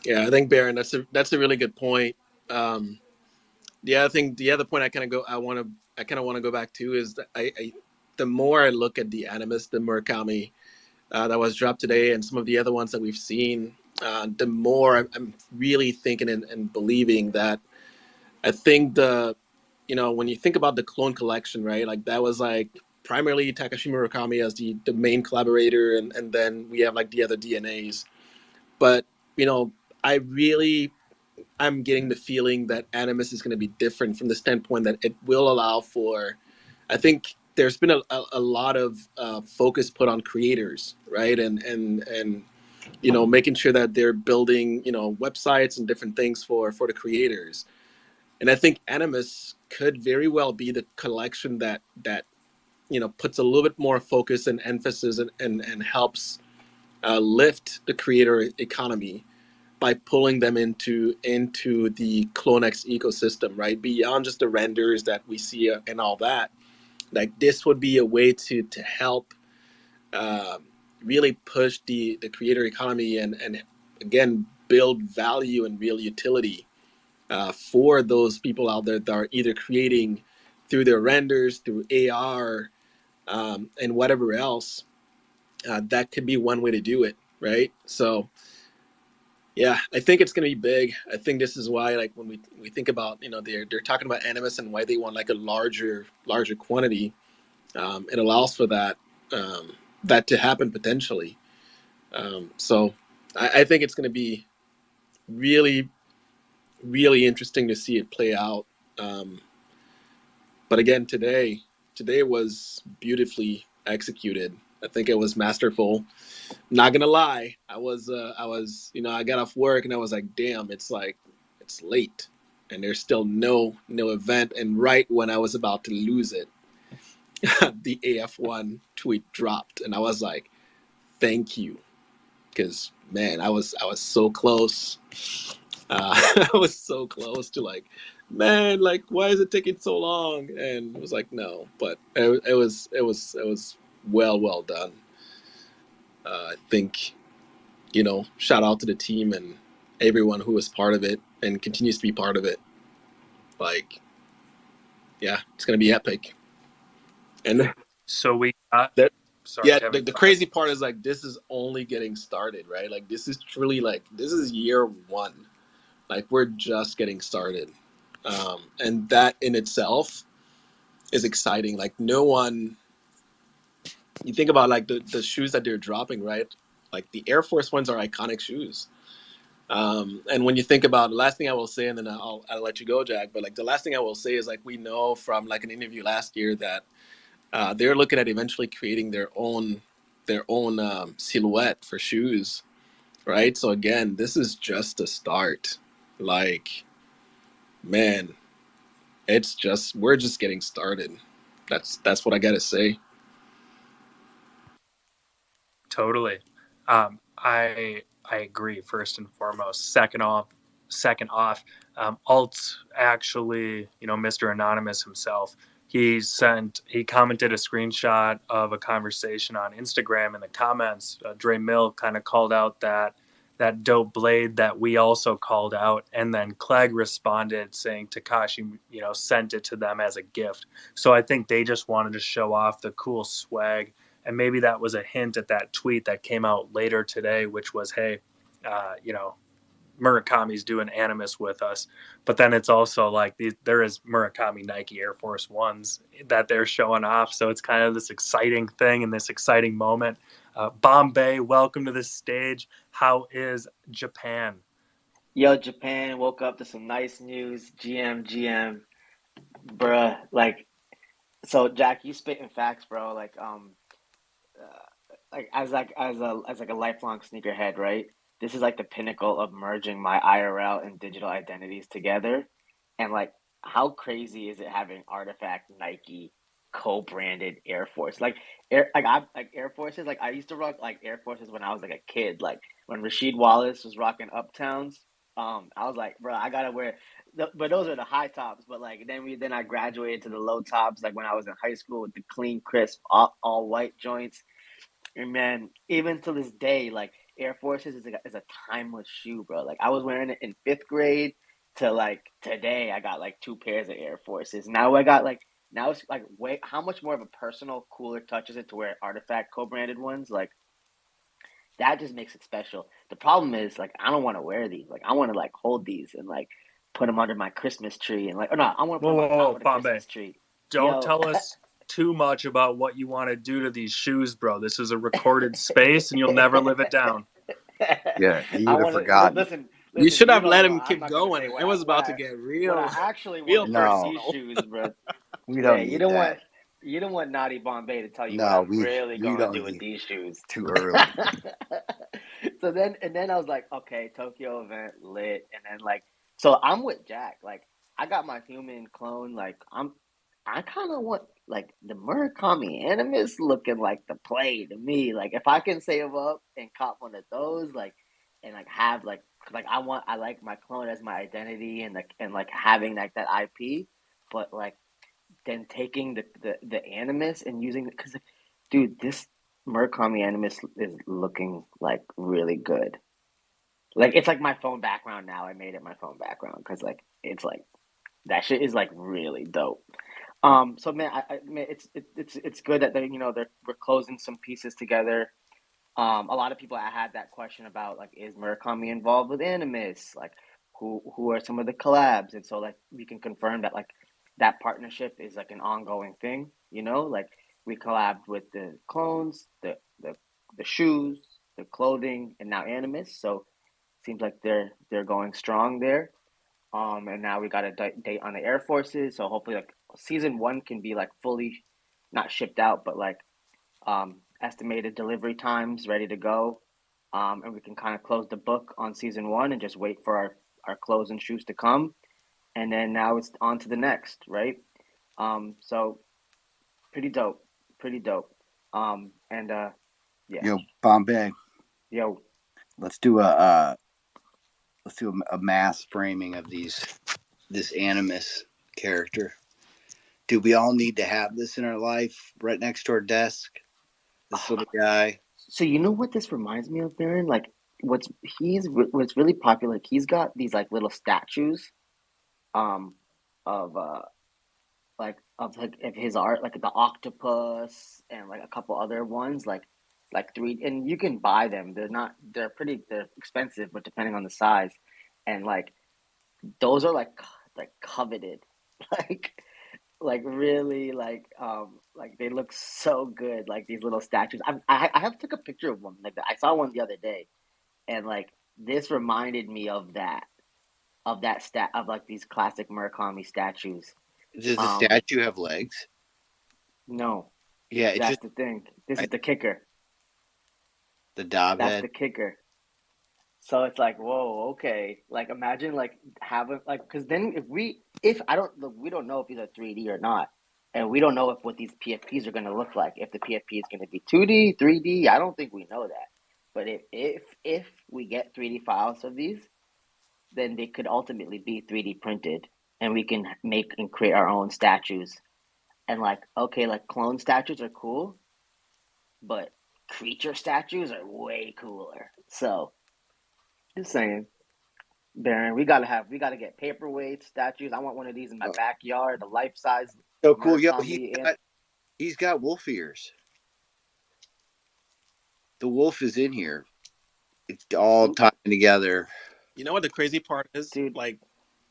Yeah, I think Baron, that's a really good point. The other point I kind of want to go back to is that the more I look at the Animus, the Murakami that was dropped today, and some of the other ones that we've seen, the more I'm really thinking and believing that I think when you think about the clone collection, right, like that was like primarily Takashi Murakami as the main collaborator, and then we have like the other DNAs. But I'm getting the feeling that Animus is going to be different from the standpoint that it will allow for, I think there's been a lot of focus put on creators, right? And making sure that they're building websites and different things for the creators. And I think Animus could very well be the collection that puts a little bit more focus and emphasis and helps lift the creator economy by pulling them into the CloneX ecosystem, right? Beyond just the renders that we see and all that. Like, this would be a way to help uh, really push the creator economy and again build value and real utility for those people out there that are either creating through their renders, through AR, and whatever else. That could be one way to do it, right? So yeah, I think it's going to be big. I think this is why, like, when we think about, they're talking about Animus and why they want like a larger quantity. It allows for that to happen potentially. So I think it's going to be really, really interesting to see it play out. But again, today was beautifully executed. I think it was masterful. Not gonna lie, I was I got off work and I was like, damn, it's late, and there's still no event. And right when I was about to lose it, the AF1 tweet dropped, and I was like, thank you, because man, I was so close. I was so close to, like, man, like, why is it taking so long? And it was like, no, but it was well done. I think, shout out to the team and everyone who was part of it and continues to be part of it. Like, yeah, it's gonna be epic. And So we got. that, Sorry, yeah, Kevin. the crazy part is, like, this is only getting started, right? Like, this is truly, like, this is year one. Like, we're just getting started. And that in itself is exciting. Like, no one, you think about, like, the shoes that they're dropping, right? Like, the Air Force Ones are iconic shoes. And when you think about, the last thing I will say, and then I'll let you go, Jack, but, like, the last thing I will say is, like, we know from, like, an interview last year that they're looking at eventually creating their own silhouette for shoes, right? So again, this is just a start. Like, man, we're just getting started. That's what I gotta say. Totally. I agree. First and foremost. Second off, Alt actually, Mr. Anonymous himself. He commented a screenshot of a conversation on Instagram. In the comments, Dre Mill kind of called out that dope blade that we also called out, and then Clegg responded saying Takashi, sent it to them as a gift. So I think they just wanted to show off the cool swag. And maybe that was a hint at that tweet that came out later today, which was, hey, Murakami's doing Animus with us. But then it's also like there is Murakami Nike Air Force Ones that they're showing off. So it's kind of this exciting thing and this exciting moment. Bombay, welcome to the stage. How is Japan? Yo, Japan woke up to some nice news. GM, bruh. Like, so Jack, you spitting facts, bro. Like as a lifelong sneakerhead, right? This is like the pinnacle of merging my IRL and digital identities together. And like, how crazy is it having Artifact, Nike, co-branded Air Force? Like Air Forces. Like, I used to rock like Air Forces when I was like a kid. Like when Rasheed Wallace was rocking Uptowns. I was like, bro, I gotta wear. But those are the high tops. But like then I graduated to the low tops. Like when I was in high school with the clean, crisp, all white joints. And man, even to this day, like Air Forces is a timeless shoe, bro. Like I was wearing it in fifth grade to like today. I got like two pairs of Air Forces. Now it's like way how much more of a personal, cooler touch is it to wear Artifact co-branded ones? Like that just makes it special. The problem is like I don't want to wear these. Like I want to like hold these and like put them under my Christmas tree and like or no, I want to put them on top of the Bombay. Christmas tree. Don't tell us too much about what you want to do to these shoes, bro. This is a recorded space, and you'll never live it down. Yeah, you would have forgotten. Listen, You should have let him I'm keep not gonna going. say It was about to get real. What I actually real want to do personal. with these shoes, bro. We don't need You don't that. You don't want Naughty Bombay to tell you what No, I'm really we going to don't do with need these shoes. too early. So then I was like, okay, Tokyo event lit, and then like, so I'm with Jack. Like, I got my human clone. Like, I kind of want like the Murakami Animus looking like the play to me. Like, if I can save up and cop one of those, like, and like have like, cause like I like my clone as my identity and like having like that IP, but like then taking the Animus and using it because, dude, this Murakami Animus is looking like really good. Like it's like my phone background now. I made it my phone background because like it's like that shit is like really dope. So man, man, it's good that they we're closing some pieces together. A lot of people had that question about like, is Murakami involved with Animus? Like, who are some of the collabs? And so like we can confirm that like that partnership is like an ongoing thing. Like we collabed with the clones, the shoes, the clothing, and now Animus. So it seems like they're going strong there. And now we got a date on the Air Forces. So hopefully like season one can be like fully not shipped out, but like estimated delivery times ready to go. And we can kind of close the book on season one and just wait for our clothes and shoes to come. And then now it's on to the next, right? So pretty dope, pretty dope. And yeah, Yo, Bombay, yo, let's do a mass framing of this Animus character. Do we all need to have this in our life right next to our desk? This little guy. So you know what this reminds me of, Baron? Like what's really popular. Like he's got these like little statues, um, of of his art, like the octopus and like a couple other ones, like three, and you can buy them. They're expensive, but depending on the size, and like those are like coveted, like really like they look so good, like these little statues. I have took a picture of one like that. I saw one the other day, and like this reminded me of that stat of like these classic Murakami statues. Does the Um, statue have legs? no, Yeah, it's that's just the thing. This is the kicker. the Dob That's head. the kicker. So it's like, whoa, okay. Like imagine like having like because then if I don't look, we don't know if these are 3D or not, and we don't know if what these PFPs are going to look like. If the PFP is going to be 2D, 3D, I don't think we know that. But if we get 3D files of these, then they could ultimately be 3D printed, and we can make and create our own statues. And like, okay, like clone statues are cool, but creature statues are way cooler. So just saying, Baron, we gotta get paperweight statues. I want one of these in my Oh, backyard, the life size so cool. Yo, Murakami. he's got wolf ears. The wolf is in here. It's all Ooh, tying together. You know what the crazy part is? dude. Like,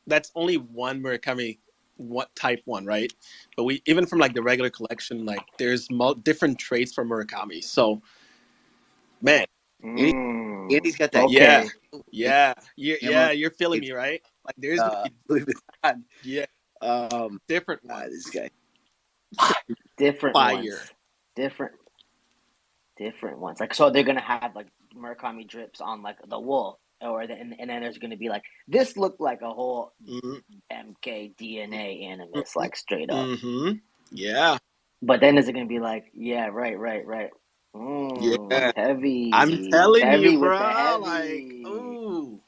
that's only one Murakami, what type one, right? But we even from like the regular collection, like there's different traits for Murakami. So, man, And, and he's got that yeah, Okay. yeah, camo. you're feeling It's me, right? Like there's gonna be believe it or not. yeah Um, different this ones, guy. Different ones. fire. Different different ones. Like so they're gonna have like Murakami drips on like the wolf. And then there's gonna be like this looked like a whole Mm-hmm. MK DNA animus, like straight up. Mm-hmm. Yeah, But then is it gonna be like, yeah, right. yeah. I'm Heavy, telling you, heavy with the bro. Like, heavy. ooh,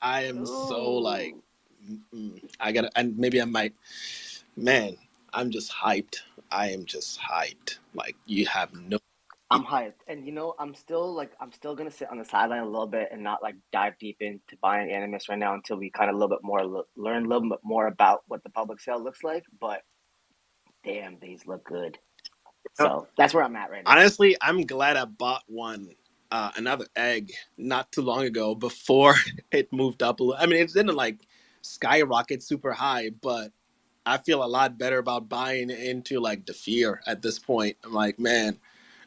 I am so like, Ooh, I gotta, and maybe I might, man, I'm just hyped. I am just hyped. Like, you have no idea. I'm hyped, and I'm still gonna sit on the sideline a little bit and not like dive deep into buying Animus right now until we kind of a little bit more learn a little bit more about what the public sale looks like. But damn, these look good. No, So that's where I'm at right now. honestly, I'm glad I bought another egg not too long ago before it moved up a little. I mean, it didn't like skyrocket super high, but I feel a lot better about buying into like the fear at this point. I'm like, man,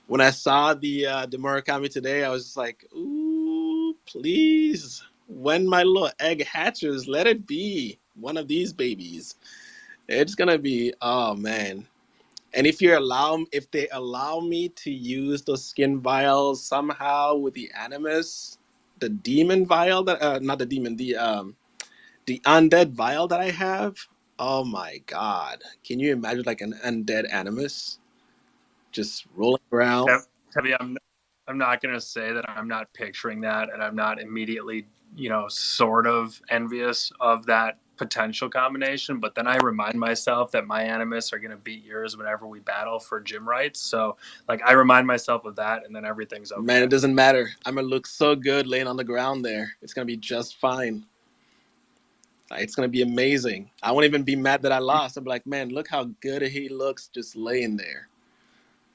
when I saw the Murakami today, I was just like, ooh, please, when my little egg hatches, let it be one of these babies. It's gonna be, oh man. And if they allow me to use those skin vials somehow with the Animus, the demon vial that not the demon, the undead vial that I have, oh my god. Can you imagine like an undead Animus just rolling around? Tevy, I'm not going to say that I'm not picturing that, and I'm not immediately, sort of envious of that potential combination. But then I remind myself that my animus are going to beat yours whenever we battle for gym rights. So, like, I remind myself of that, and then everything's okay. Man, it doesn't matter. I'm gonna look so good laying on the ground there. It's gonna be just fine. It's gonna be amazing. I won't even be mad that I lost. I'm like, man, look how good he looks just laying there.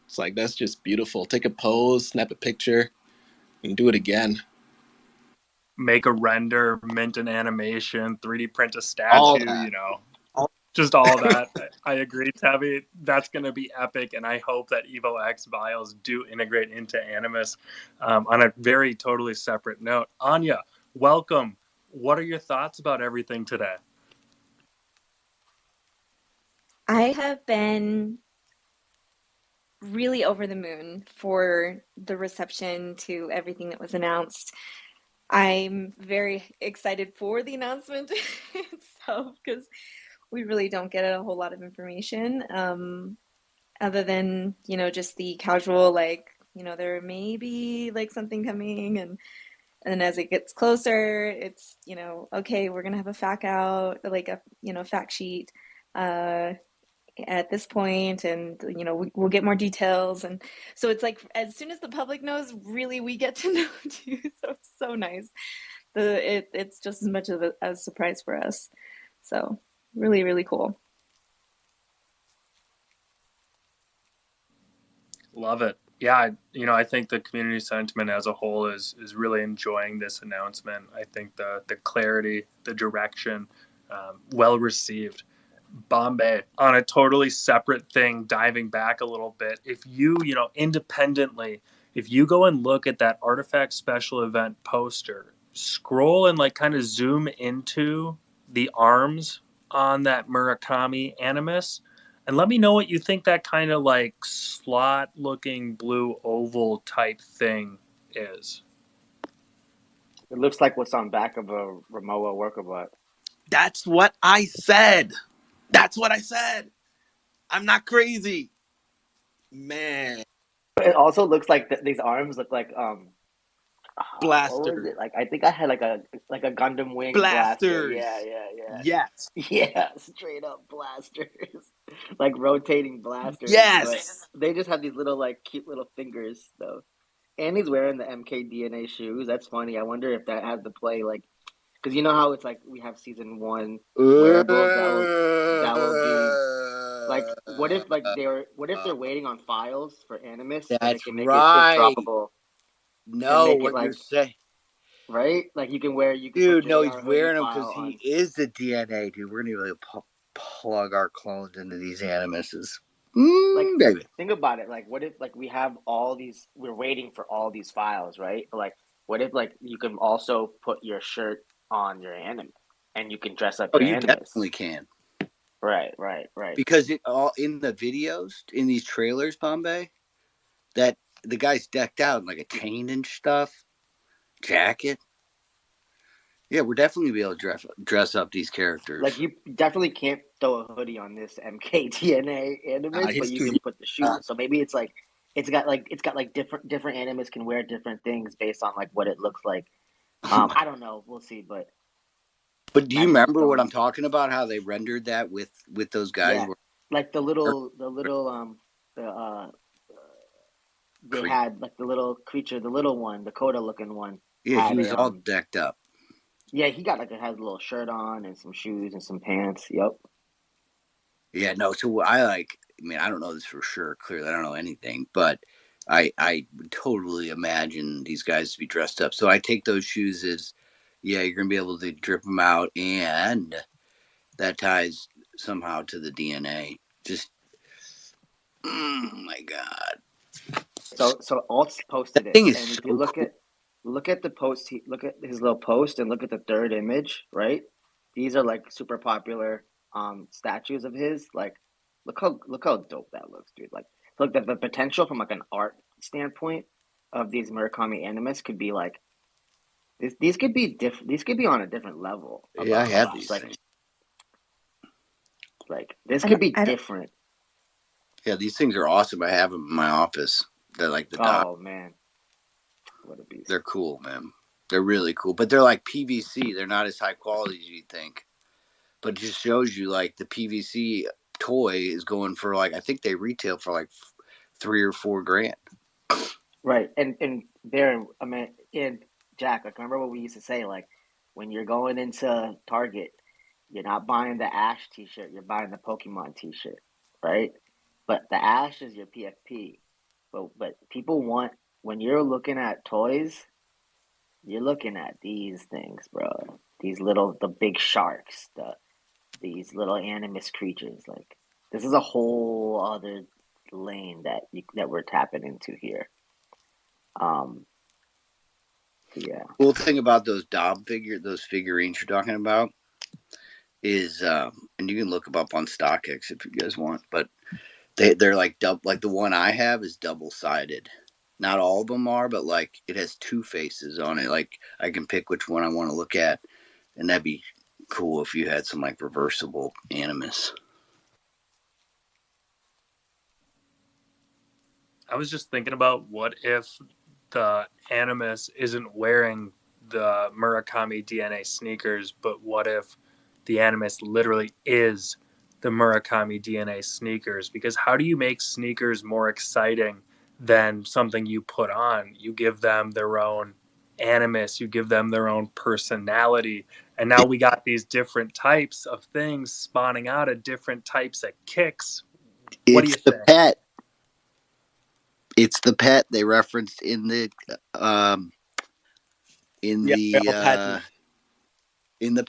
It's like, that's just beautiful. Take a pose, snap a picture, and do it again. Make a render, mint an animation, 3D print a All statue, that. just all that. I agree, Tabby. That's going to be epic, and I hope that Evo X vials do integrate into Animus. On a very totally separate note, Anya, welcome. What are your thoughts about everything today? I have been really over the moon for the reception to everything that was announced. I'm very excited for the announcement itself because we really don't get a whole lot of information other than, just the casual, like, there may be like something coming and as it gets closer, it's, okay, we're gonna have a fact out, like a, fact sheet at this point, and we'll get more details, and so it's like as soon as the public knows, really we get to know too. So it's so nice. It's just as much of a surprise for us. So really, really cool. Love it. Yeah, I think the community sentiment as a whole is really enjoying this announcement. I think the clarity, the direction, well received. Bombay, on a totally separate thing, diving back a little bit, if you, independently, if you go and look at that Artifact special event poster, scroll and like kind of zoom into the arms on that Murakami Animus, and let me know what you think that kind of like slot looking blue oval type thing is. It looks like what's on back of a Ramoa worker bot. That's what I said. That's what I said. I'm not crazy. Man. It also looks like these arms look like Blaster. what was it? Like I think I had like a Gundam wing blaster. Blasters. Yeah. Yes. Yeah, straight up blasters. Like rotating blasters. Yes. But they just have these little like cute little fingers though. And he's wearing the MKDNA shoes. That's funny. I wonder if that has to play like because you know how it's like we have season 1 wearables that will be like what if they're waiting on files for Animus so they That's can make right. it droppable. No, make it what like, you're saying. Right? Like you can Dude, put no, your he's AR wearing them file because he on. is the DNA, dude. We're going to be able to plug our clones into these Animuses. Like, baby. think about it. Like, what if, like, we have all these, we're waiting for all these files, right? But, like, what if, like, you can also put your shirt on your Animus and you can dress up your you Animus? Definitely can. Right. Because it all in the videos, in these trailers, Bombay, that the guy's decked out in like a chain and stuff, jacket. Yeah, we're definitely be able to dress up these characters. Like you definitely can't throw a hoodie on this MKDNA Animus, but you can put the shoes. So maybe it's like it's got like different Animus can wear different things based on like what it looks like. I don't know. We'll see, but do you remember what I'm talking about? How they rendered that with those guys? Yeah, like they had like the little creature, the little one, the Coda looking one. Yeah, he was all decked up. Yeah, he got has a little shirt on and some shoes and some pants. Yep. Yeah, no. So I don't know this for sure. Clearly, I don't know anything, but I would totally imagine these guys to be dressed up. So I take those shoes as, yeah, you're gonna be able to drip them out, and that ties somehow to the DNA. Just, oh my god. So Alt's posted it, and if you look at the post, look at his little post, and look at the third image. Right, these are like super popular statues of his. Like Look how dope that looks, dude. Like, look, the potential from like an art standpoint of these Murakami animus could be like these could be these could be on a different level Yeah, I have these things. Like this could be different. Yeah, these things are awesome. I have them in my office. They're like the Oh man, what a beast! They're cool, man. They're really cool, but they're like PVC. They're not as high quality as you'd think. But it just shows you like the PVC toy is going for like, I think they retail for like $3 or $4 grand. Right, and Baron, I mean, and Jack, like remember what we used to say, like when you're going into Target, you're not buying the Ash T-shirt, you're buying the Pokemon T-shirt, right? But the Ash is your PFP. But people want, when you're looking at toys, you're looking at these things, bro. The big sharks, these little animus creatures. Like this is a whole other lane that we're tapping into here. Yeah. Cool thing about those those figurines you're talking about is, and you can look them up on StockX if you guys want, but they're like like the one I have is double-sided. Not all of them are, but like it has two faces on it. Like I can pick which one I want to look at, and that'd be cool if you had some like reversible animus. I was just thinking about what if the animus isn't wearing the Murakami DNA sneakers, but what if the animus literally is the Murakami DNA sneakers? Because how do you make sneakers more exciting than something you put on? You give them their own animus, you give them their own personality, and now we got these different types of things spawning out of different types of kicks. What do you think? Pet. It's the pet they referenced in the patent.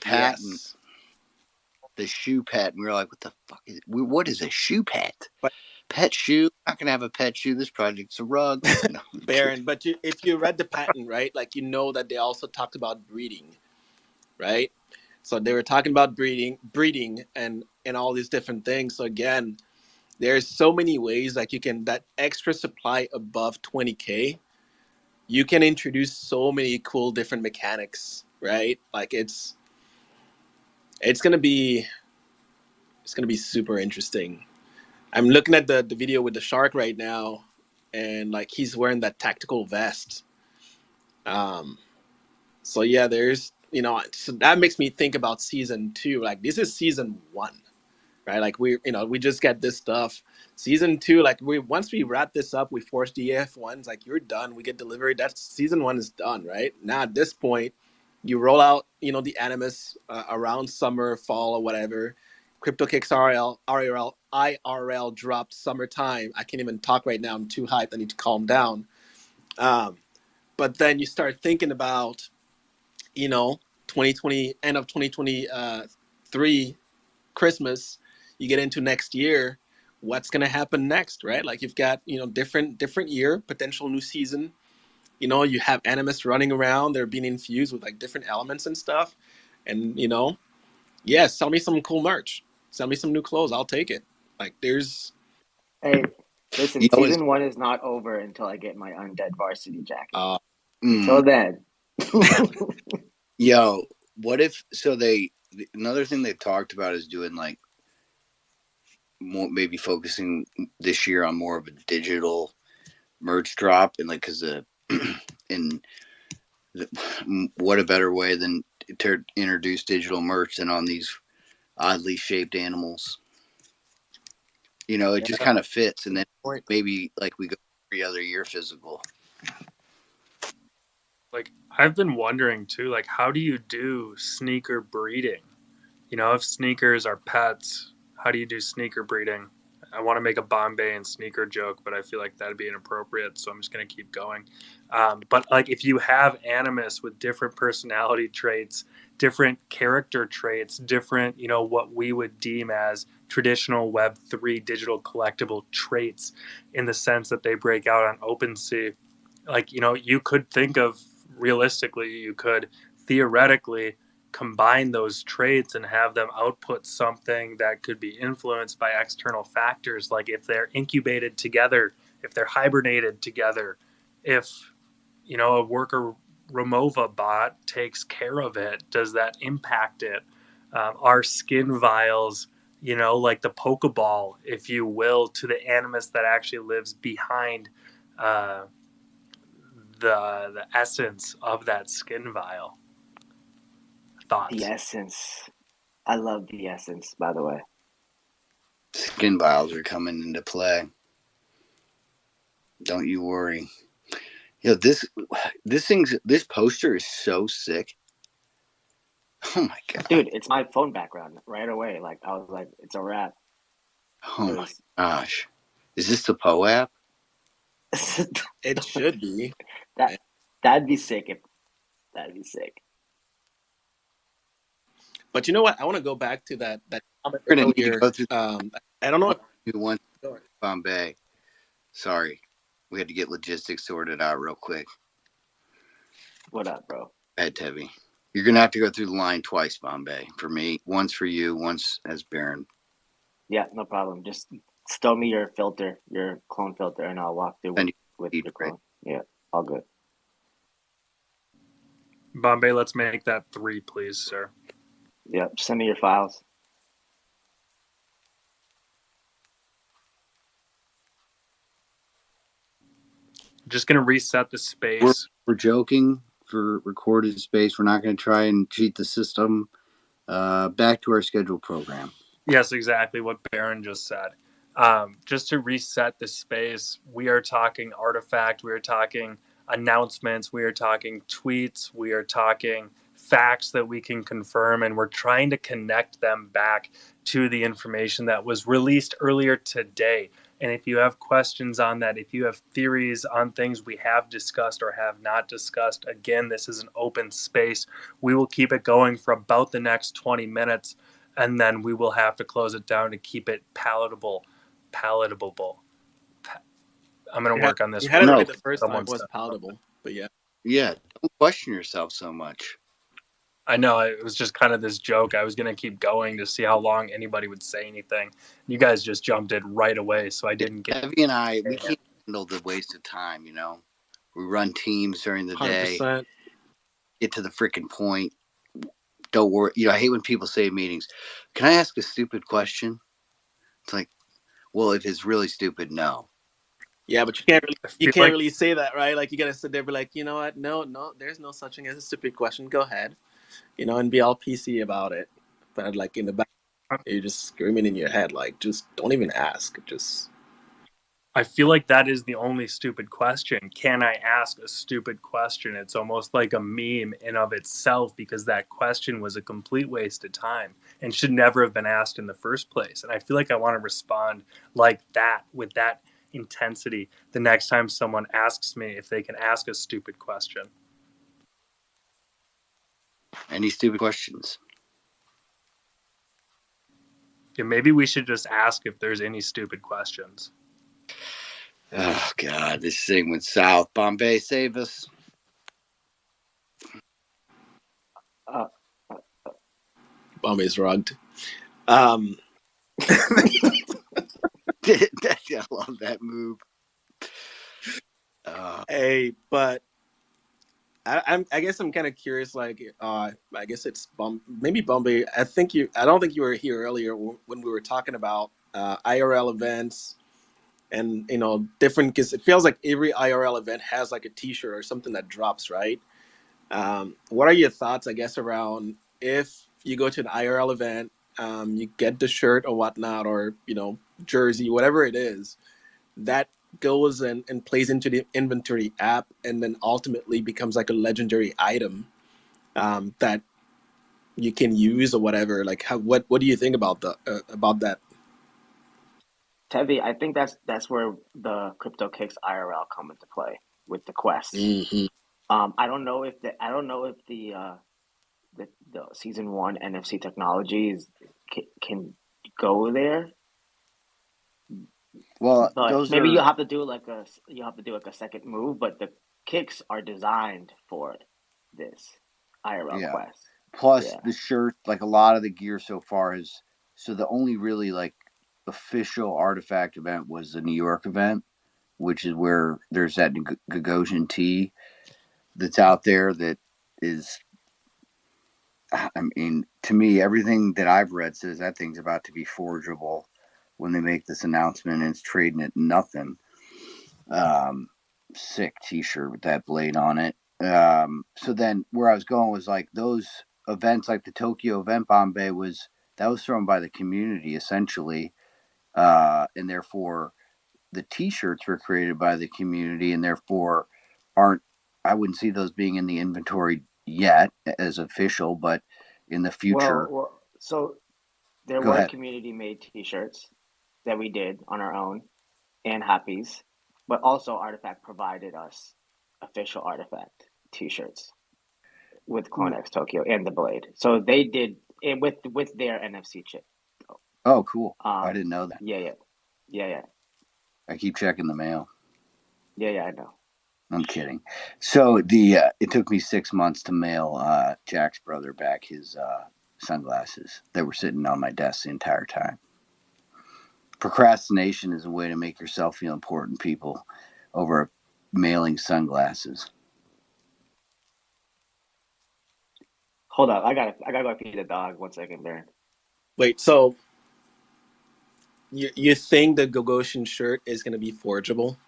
Yes. The shoe pet, and we were like, "What the fuck is it? What is a shoe pet? Pet shoe? I'm not gonna have a pet shoe. This project's a rug." No. Baron, but if you read the patent, right, like you know that they also talked about breeding, right? So they were talking about breeding, and all these different things. So again, there's so many ways like you can, that extra supply above 20K, you can introduce so many cool different mechanics, right? Like it's gonna be super interesting. I'm looking at the video with the shark right now, and like he's wearing that tactical vest. So yeah, there's, so that makes me think about season 2. Like this is season 1, right? Like we just get this stuff. Season 2, like once we wrap this up, we force the AF1s, like you're done. We get delivery. That's season 1 is done, right? Now at this point, you roll out, the animus around summer, fall, or whatever. Crypto Kicks IRL dropped summertime. I can't even talk right now. I'm too hyped. I need to calm down. But then you start thinking about, 2020, end of 2023, Christmas, you get into next year, what's going to happen next, right? Like you've got, different year, potential new season. You have animus running around. They're being infused with like different elements and stuff. And, sell me some cool merch. Sell me some new clothes. I'll take it. Like there's... Hey, listen, season 1 is not over until I get my undead varsity jacket. Until then. Yo, what if, another thing they talked about is doing like more, maybe focusing this year on more of a digital merch drop, and like, because what a better way than to introduce digital merch than on these oddly shaped animals. It just kind of fits, and then maybe like we go every other year physical. Like I've been wondering too, like how do you do sneaker breeding? If sneakers are pets, how do you do sneaker breeding? I want to make a Bombay and sneaker joke, but I feel like that'd be inappropriate, so I'm just going to keep going. But like if you have animus with different personality traits, different character traits, different, what we would deem as traditional Web3 digital collectible traits in the sense that they break out on OpenSea, like, you could think of, realistically, you could theoretically combine those traits and have them output something that could be influenced by external factors, like if they're incubated together, if they're hibernated together, if a worker Remova bot takes care of it, does that impact it? Are skin vials, like the Pokeball, if you will, to the animus that actually lives behind uh, the essence of that skin vial? Thoughts? The essence. I love the essence, by the way. Skin vials are coming into play. Don't you worry. This poster is so sick. Oh my god, dude! It's my phone background right away. Like I was like, it's a wrap. Oh my gosh, is this the Poe app? It should be. That'd be sick. That'd be sick. But you know what? I want to go back to that comment We're gonna earlier. need to go through. I don't know if you want Bombay. Sorry, we had to get logistics sorted out real quick. What up, bro? Head heavy. You're gonna have to go through the line twice, Bombay. For me, once for you, once as Baron. Yeah, no problem. Just stow me your filter, your clone filter, and I'll walk through with your clone. Yeah, all good. Bombay, let's make that 3, please, sir. Yep, send me your files. Just going to reset the space. We're joking for recorded space. We're not going to try and cheat the system. Back to our scheduled program. Yes, exactly what Baron just said. Just to reset the space, we are talking artifact, we are talking announcements, we are talking tweets, we are talking facts that we can confirm, and we're trying to connect them back to the information that was released earlier today. And if you have questions on that, if you have theories on things we have discussed or have not discussed, again, this is an open space. We will keep it going for about the next 20 minutes, and then we will have to close it down to keep it palatable. I'm going to work on this. You had it right the first time. It was palatable, but yeah. Yeah, don't question yourself so much. I know, it was just kind of this joke. I was going to keep going to see how long anybody would say anything. You guys just jumped in right away, so I didn't get... Evie and I, we can't handle the waste of time, We run teams during the 100%. Day. Get to the freaking point. Don't worry. I hate when people say in meetings, can I ask a stupid question? It's like, well, if it's really stupid, no. Yeah, but you can't really say that, right? Like you gotta sit there and be like, you know what? No, there's no such thing as a stupid question. Go ahead. And be all PC about it. But like in the back, you're just screaming in your head, like, just don't even ask. I feel like that is the only stupid question. Can I ask a stupid question? It's almost like a meme in of itself, because that question was a complete waste of time and should never have been asked in the first place. And I feel like I want to respond like that, with that intensity, the next time someone asks me if they can ask a stupid question. Any stupid questions? Yeah, maybe we should just ask if there's any stupid questions. Oh, God, this thing went south. Bombay, save us. Bombay's rugged. I love that move. Hey, but I guess I'm kind of curious. Like, I guess it's maybe Bombay. I don't think you were here earlier when we were talking about IRL events, and different, because it feels like every IRL event has like a T-shirt or something that drops, right? What are your thoughts, I guess, around if you go to an IRL event, you get the shirt or whatnot, or jersey, whatever it is, that goes and plays into the inventory app, and then ultimately becomes like a legendary item that you can use or whatever. Like, what do you think about that? Tevi, I think that's where the Crypto Kicks IRL come into play with the quest. Mm-hmm. I don't know if the season 1 NFC technologies can go there. Well, but maybe you'll have to do like a second move, but the kicks are designed for this IRL quest. Plus Yeah. the shirt, like a lot of the gear so far is, so the only really like official artifact event was the New York event, which is where there's that Gagosian tee that's out there that is, I mean, to me, everything that I've read says that thing's about to be forgeable when they make this announcement, and it's trading at nothing. Sick t-shirt with that blade on it. So then where I was going was like those events, like the Tokyo event Bombay, that was thrown by the community essentially, and therefore the t-shirts were created by the community, and therefore I wouldn't see those being in the inventory yet as official, but in the future. So there Go were ahead. community-made T-shirts that we did on our own and Happies, but also Artifact provided us official Artifact T-shirts with CloneX Tokyo and the Blade. So they did it with their NFC chip. Oh, cool! I didn't know that. Yeah. I keep checking the mail. Yeah, I know. I'm kidding. So it took me 6 months to mail Jack's brother back his sunglasses that were sitting on my desk the entire time. Procrastination is a way to make yourself feel important, people, over mailing sunglasses. Hold up, I gotta go feed the dog. 1 second, Baron. Wait, so you think the Gogoshin shirt is going to be forgeable?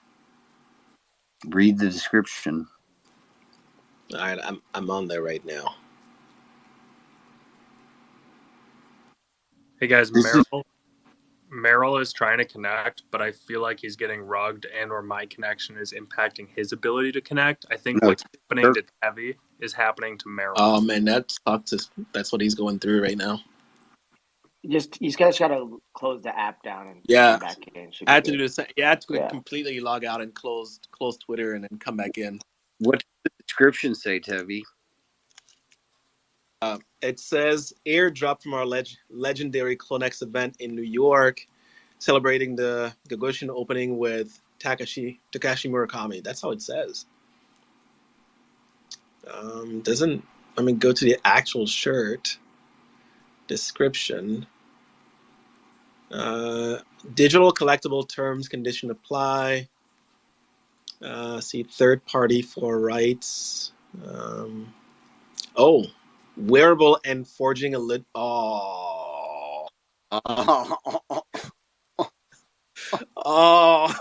Read the description. All right, I'm on there right now. Hey guys, Merrill is trying to connect, but I feel like he's getting rugged, and or my connection is impacting his ability to connect. I think what's happening to Tevi is happening to Merrill. Oh man, that sucks. That's what he's going through right now. You guys gotta close the app down and come back in. I had to do this. You had to completely log out and close Twitter and then come back in. What does the description say, Tevi? It says airdrop from our legendary CloneX event in New York, celebrating the Gagoshin opening with Takashi Murakami. That's how it says. Go to the actual shirt description. Digital collectible terms, condition apply. See third party for rights. Wearable and forging a lid. Oh,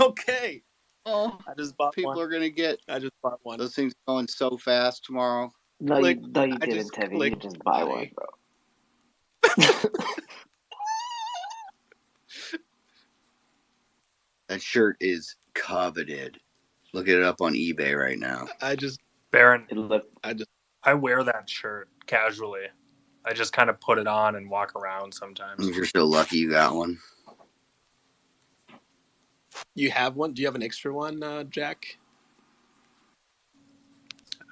okay. Oh, I just bought people one. are gonna get. I just bought one. Those things are going so fast tomorrow. No, you didn't, Tevi. You just buy one, bro. That shirt is coveted. Look it up on eBay right now. Baron, I wear that shirt casually. I just kind of put it on and walk around sometimes. You're so lucky you got one. You have one? Do you have an extra one, Jack?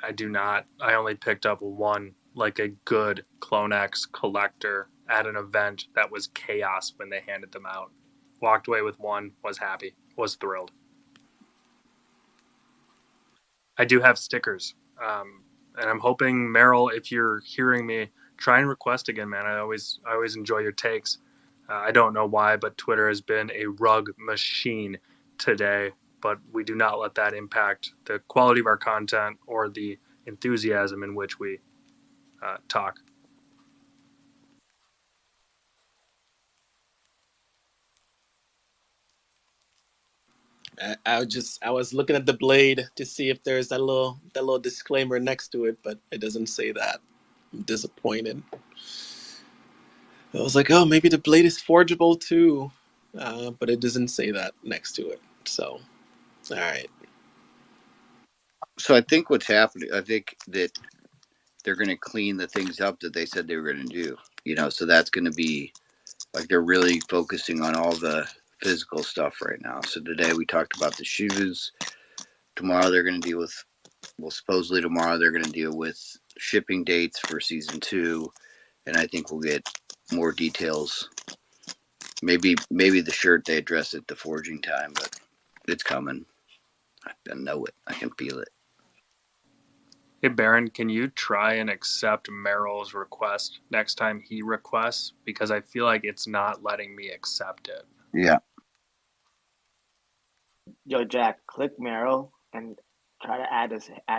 I do not. I only picked up one, like a good CloneX collector at an event that was chaos when they handed them out. Walked away with one, was happy, was thrilled. I do have stickers. And I'm hoping, Merrill, if you're hearing me, try and request again, man. I always enjoy your takes. I don't know why, but Twitter has been a rug machine today. But we do not let that impact the quality of our content or the enthusiasm in which we talk. I was looking at the blade to see if there's that little disclaimer next to it, but it doesn't say that. I'm disappointed. I was like, oh, maybe the blade is forgeable too, but it doesn't say that next to it. So, all right. So I think what's happening, I think that they're going to clean the things up that they said they were going to do. So that's going to be like they're really focusing on all the physical stuff right now. So today we talked about the shoes. Tomorrow they're going to deal with, supposedly tomorrow they're going to deal with shipping dates for season 2, and I think we'll get more details. Maybe the shirt they address at the forging time, but it's coming. I know it. I can feel it. Hey, Baron, can you try and accept Merrill's request next time he requests? Because I feel like it's not letting me accept it. Yeah. Yo, Jack, click Merrill and try to add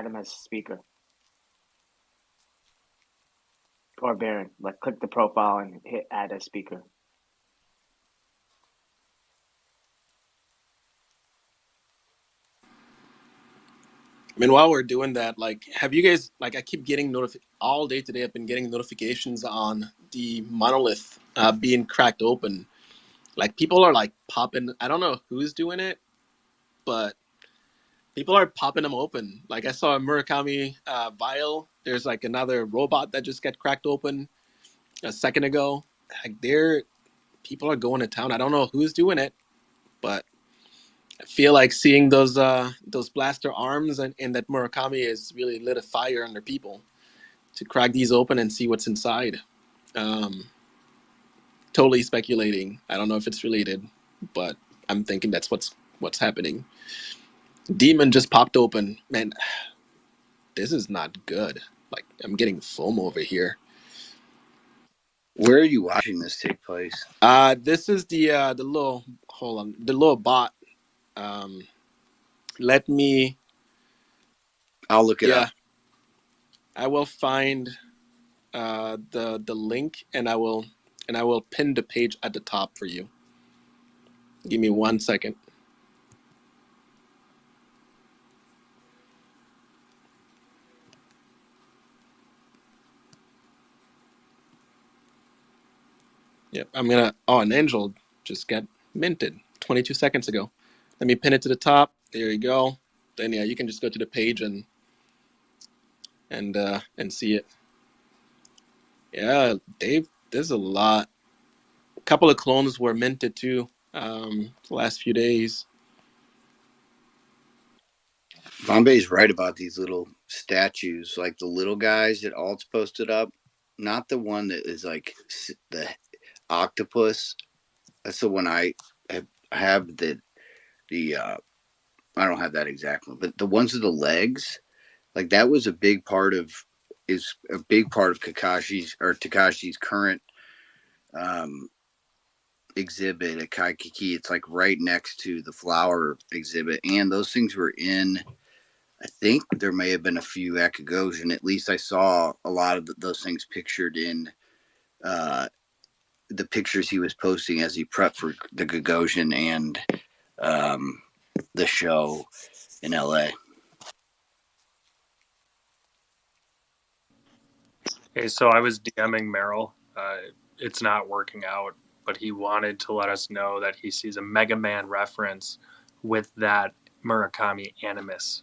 him as speaker. Or Baron, like click the profile and hit add as speaker. I mean, while we're doing that, like, have you guys, like, I keep getting all day today, I've been getting notifications on the monolith being cracked open. Like, people are, like, popping, I don't know who's doing it, but people are popping them open. Like, I saw a Murakami vial. There's, like, another robot that just got cracked open a second ago. Like, people are going to town. I don't know who's doing it, but I feel like seeing those blaster arms and that Murakami has really lit a fire under people to crack these open and see what's inside. Totally speculating. I don't know if it's related, but I'm thinking that's what's happening. Demon just popped open. Man, this is not good. Like, I'm getting FOMO over here. Where are you watching this take place? This is the little bot. Let me. I'll look it up. I will find the link and I will pin the page at the top for you. Give me 1 second. Yep, I'm gonna. Oh, an angel just got minted 22 seconds ago. Let me pin it to the top. There you go. Then yeah, you can just go to the page and see it. Yeah, Dave, there's a lot. A couple of clones were minted too. The last few days. Bombay's right about these little statues, like the little guys that Alt's posted up. Not the one that is like the octopus. That's the one I have. I don't have that exact one, but the ones with the legs, like that was a big part of Takashi's current exhibit at Kaikiki. It's like right next to the flower exhibit, and those things were in. I think there may have been a few at Gagosian. At least I saw a lot of those things pictured in the pictures he was posting as he prepped for the Gagosian and the show in LA. Hey, so I was DMing Merrill. It's not working out, but he wanted to let us know that he sees a Mega Man reference with that Murakami Animus.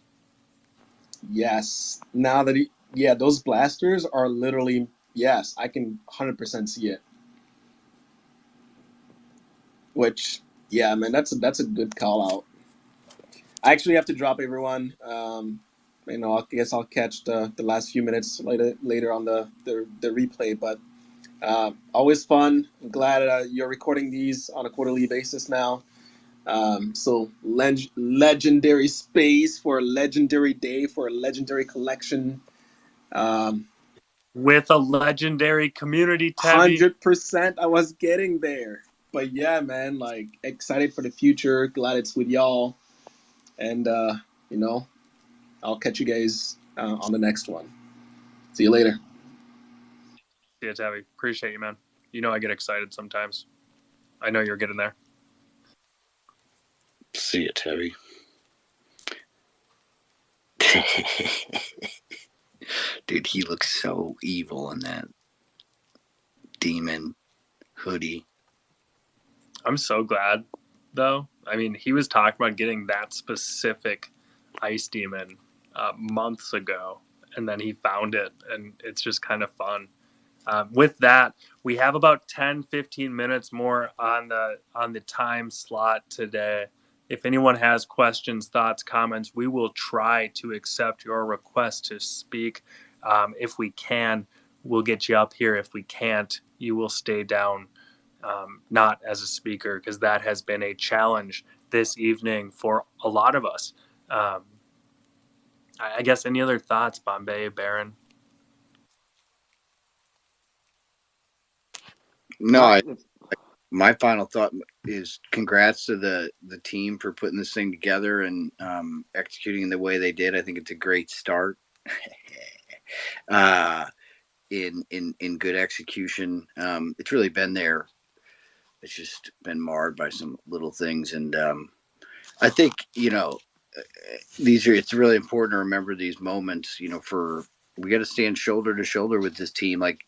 Yes. Now that those blasters are literally, yes, I can 100% see it. Which, yeah, man, that's a good call out. I actually have to drop everyone. I guess I'll catch the last few minutes later on the replay. But always fun. I'm glad you're recording these on a quarterly basis now. So legendary space for a legendary day for a legendary collection. With a legendary community tab. 100%. I was getting there. But yeah, man, like excited for the future. Glad it's with y'all. And, I'll catch you guys on the next one. See you later. See you, Tabby. Appreciate you, man. You know I get excited sometimes. I know you're getting there. See you, Tabby. Dude, he looks so evil in that demon hoodie. I'm so glad, though. I mean, he was talking about getting that specific ice demon months ago, and then he found it, and it's just kind of fun. With that, we have about 10-15 minutes more on the time slot today. If anyone has questions, thoughts, comments, we will try to accept your request to speak. If we can, we'll get you up here. If we can't, you will stay down, not as a speaker, because that has been a challenge this evening for a lot of us. I guess any other thoughts, Bombay, Baron? No, my final thought is congrats to the team for putting this thing together and executing the way they did. I think it's a great start. In good execution. It's really been there. It's just been marred by some little things, and I think it's really important to remember these moments. For we got to stand shoulder to shoulder with this team. Like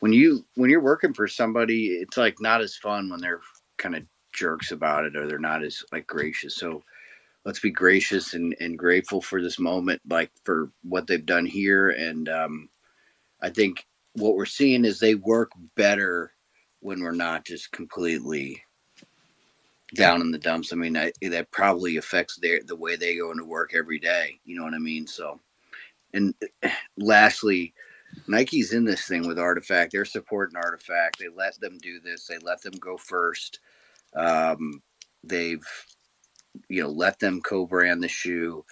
when you're working for somebody, it's like not as fun when they're kind of jerks about it or they're not as like gracious. So let's be gracious and grateful for this moment, like for what they've done here. And I think what we're seeing is they work better when we're not just completely down in the dumps. I mean, that probably affects the way they go into work every day. You know what I mean? So, and lastly, Nike's in this thing with Artifact. They're supporting Artifact. They let them do this. They let them go first. They've let them co-brand the shoe.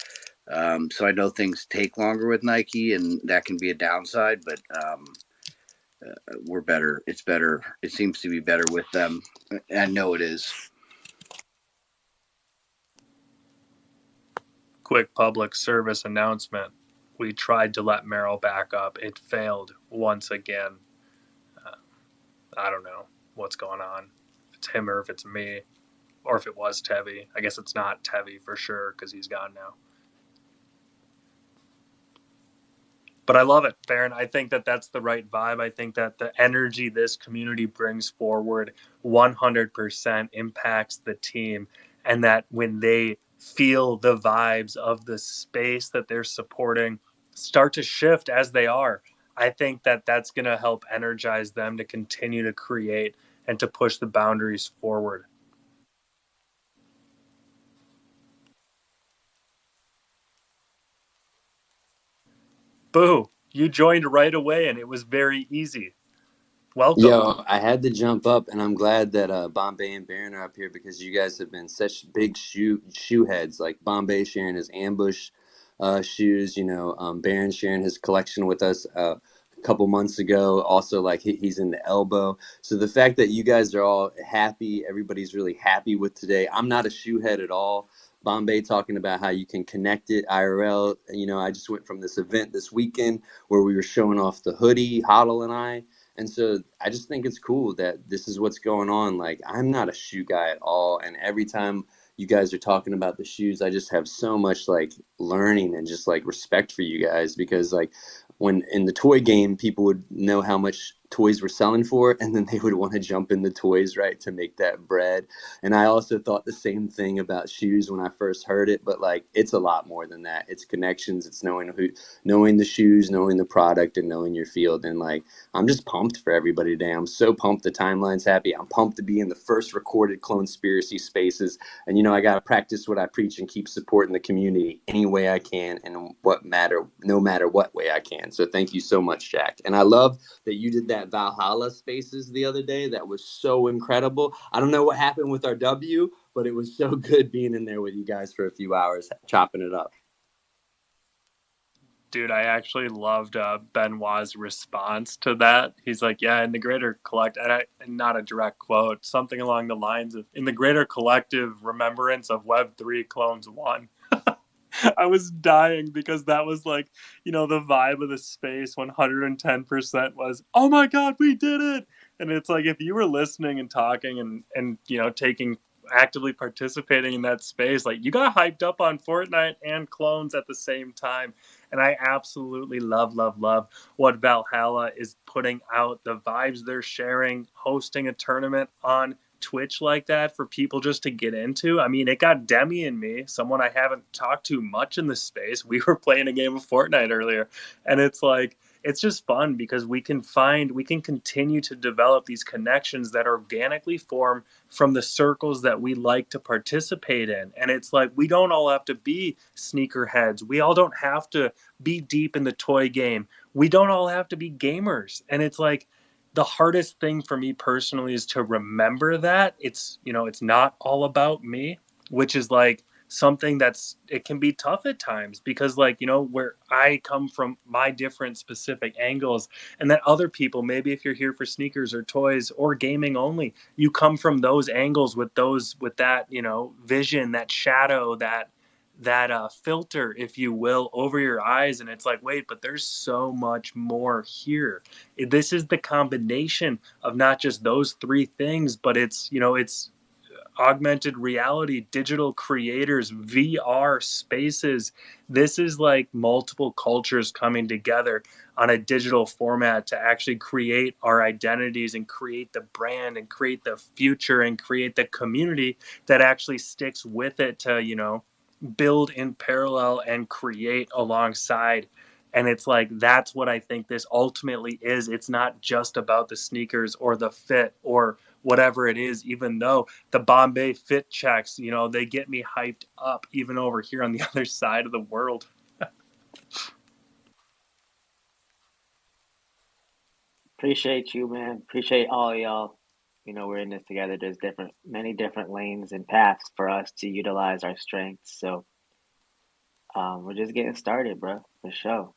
So I know things take longer with Nike, and that can be a downside. But we're better. It's better. It seems to be better with them. I know it is. Quick public service announcement. We tried to let Merrill back up. It failed once again. I don't know what's going on. If it's him or if it's me, or if it was Tevi. I guess it's not Tevi for sure because he's gone now. But I love it, Baron. I think that that's the right vibe. I think that the energy this community brings forward 100% impacts the team, and that when they feel the vibes of the space that they're supporting start to shift as they are, I think that that's going to help energize them to continue to create and to push the boundaries forward. Boo, you joined right away and it was very easy. Welcome. Yo, I had to jump up, and I'm glad that Bombay and Baron are up here because you guys have been such big shoe heads. Like Bombay sharing his ambush shoes, Baron sharing his collection with us a couple months ago. Also, like he's in the elbow. So the fact that you guys are all happy, everybody's really happy with today. I'm not a shoe head at all. Bombay talking about how you can connect it IRL. I just went from this event this weekend where we were showing off the hoodie, Hoddle and I. And so I just think it's cool that this is what's going on. Like, I'm not a shoe guy at all. And every time you guys are talking about the shoes, I just have so much like learning and just like respect for you guys because like when in the toy game, people would know how much toys were selling for, and then they would want to jump in the toys, right, to make that bread. And I also thought the same thing about shoes when I first heard it, but like it's a lot more than that. It's connections, it's knowing the shoes, knowing the product, and knowing your field. And like I'm just pumped for everybody today. I'm so pumped the timeline's happy. I'm pumped to be in the first recorded Clonespiracy spaces. And I gotta practice what I preach and keep supporting the community any way I can and no matter what way I can. So thank you so much, Jack. And I love that you did that Valhalla spaces the other day. That was so incredible. I don't know what happened with our W, but it was so good being in there with you guys for a few hours, chopping it up. Dude, I actually loved Benoit's response to that. He's like, yeah, in the greater collective, and not a direct quote, something along the lines of, in the greater collective remembrance of Web3 Clones 1. I was dying because that was like, the vibe of the space 110% was, oh my God, we did it. And it's like, if you were listening and talking and actively participating in that space, like you got hyped up on Fortnite and clones at the same time. And I absolutely love what Valhalla is putting out, the vibes they're sharing, hosting a tournament on Twitch like that for people just to get into. I mean, it got Demi and me, someone I haven't talked to much in this space. We were playing a game of Fortnite earlier, and it's like, it's just fun because we can continue to develop these connections that organically form from the circles that we like to participate in. And it's like, we don't all have to be sneakerheads. We all don't have to be deep in the toy game. We don't all have to be gamers. And it's like, the hardest thing for me personally is to remember that it's not all about me, which is like something it can be tough at times, because like, you know, where I come from, my different specific angles, and that other people, maybe if you're here for sneakers or toys or gaming only, you come from those angles with that, you know, vision, that shadow, that filter, if you will, over your eyes, and it's like, wait, but there's so much more here. This is the combination of not just those three things, but it's, you know, it's augmented reality, digital creators, VR spaces. This is like multiple cultures coming together on a digital format to actually create our identities and create the brand and create the future and create the community that actually sticks with it to, you know, build in parallel and create alongside. And it's like, that's what I think this ultimately is. It's not just about the sneakers or the fit or whatever it is, even though the Bombay fit checks, you know, they get me hyped up even over here on the other side of the world. Appreciate you, man. Appreciate all y'all. You know, we're in this together. There's many different lanes and paths for us to utilize our strengths. So, we're just getting started, bro, for sure.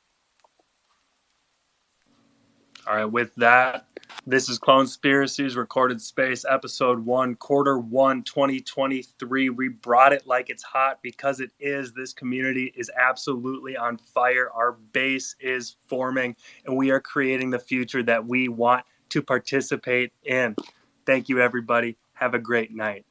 All right, with that, this is Clonespiracy's Recorded Space, Episode 1, Quarter 1, 2023. We brought it like it's hot because it is. This community is absolutely on fire. Our base is forming, and we are creating the future that we want to participate in. Thank you, everybody. Have a great night.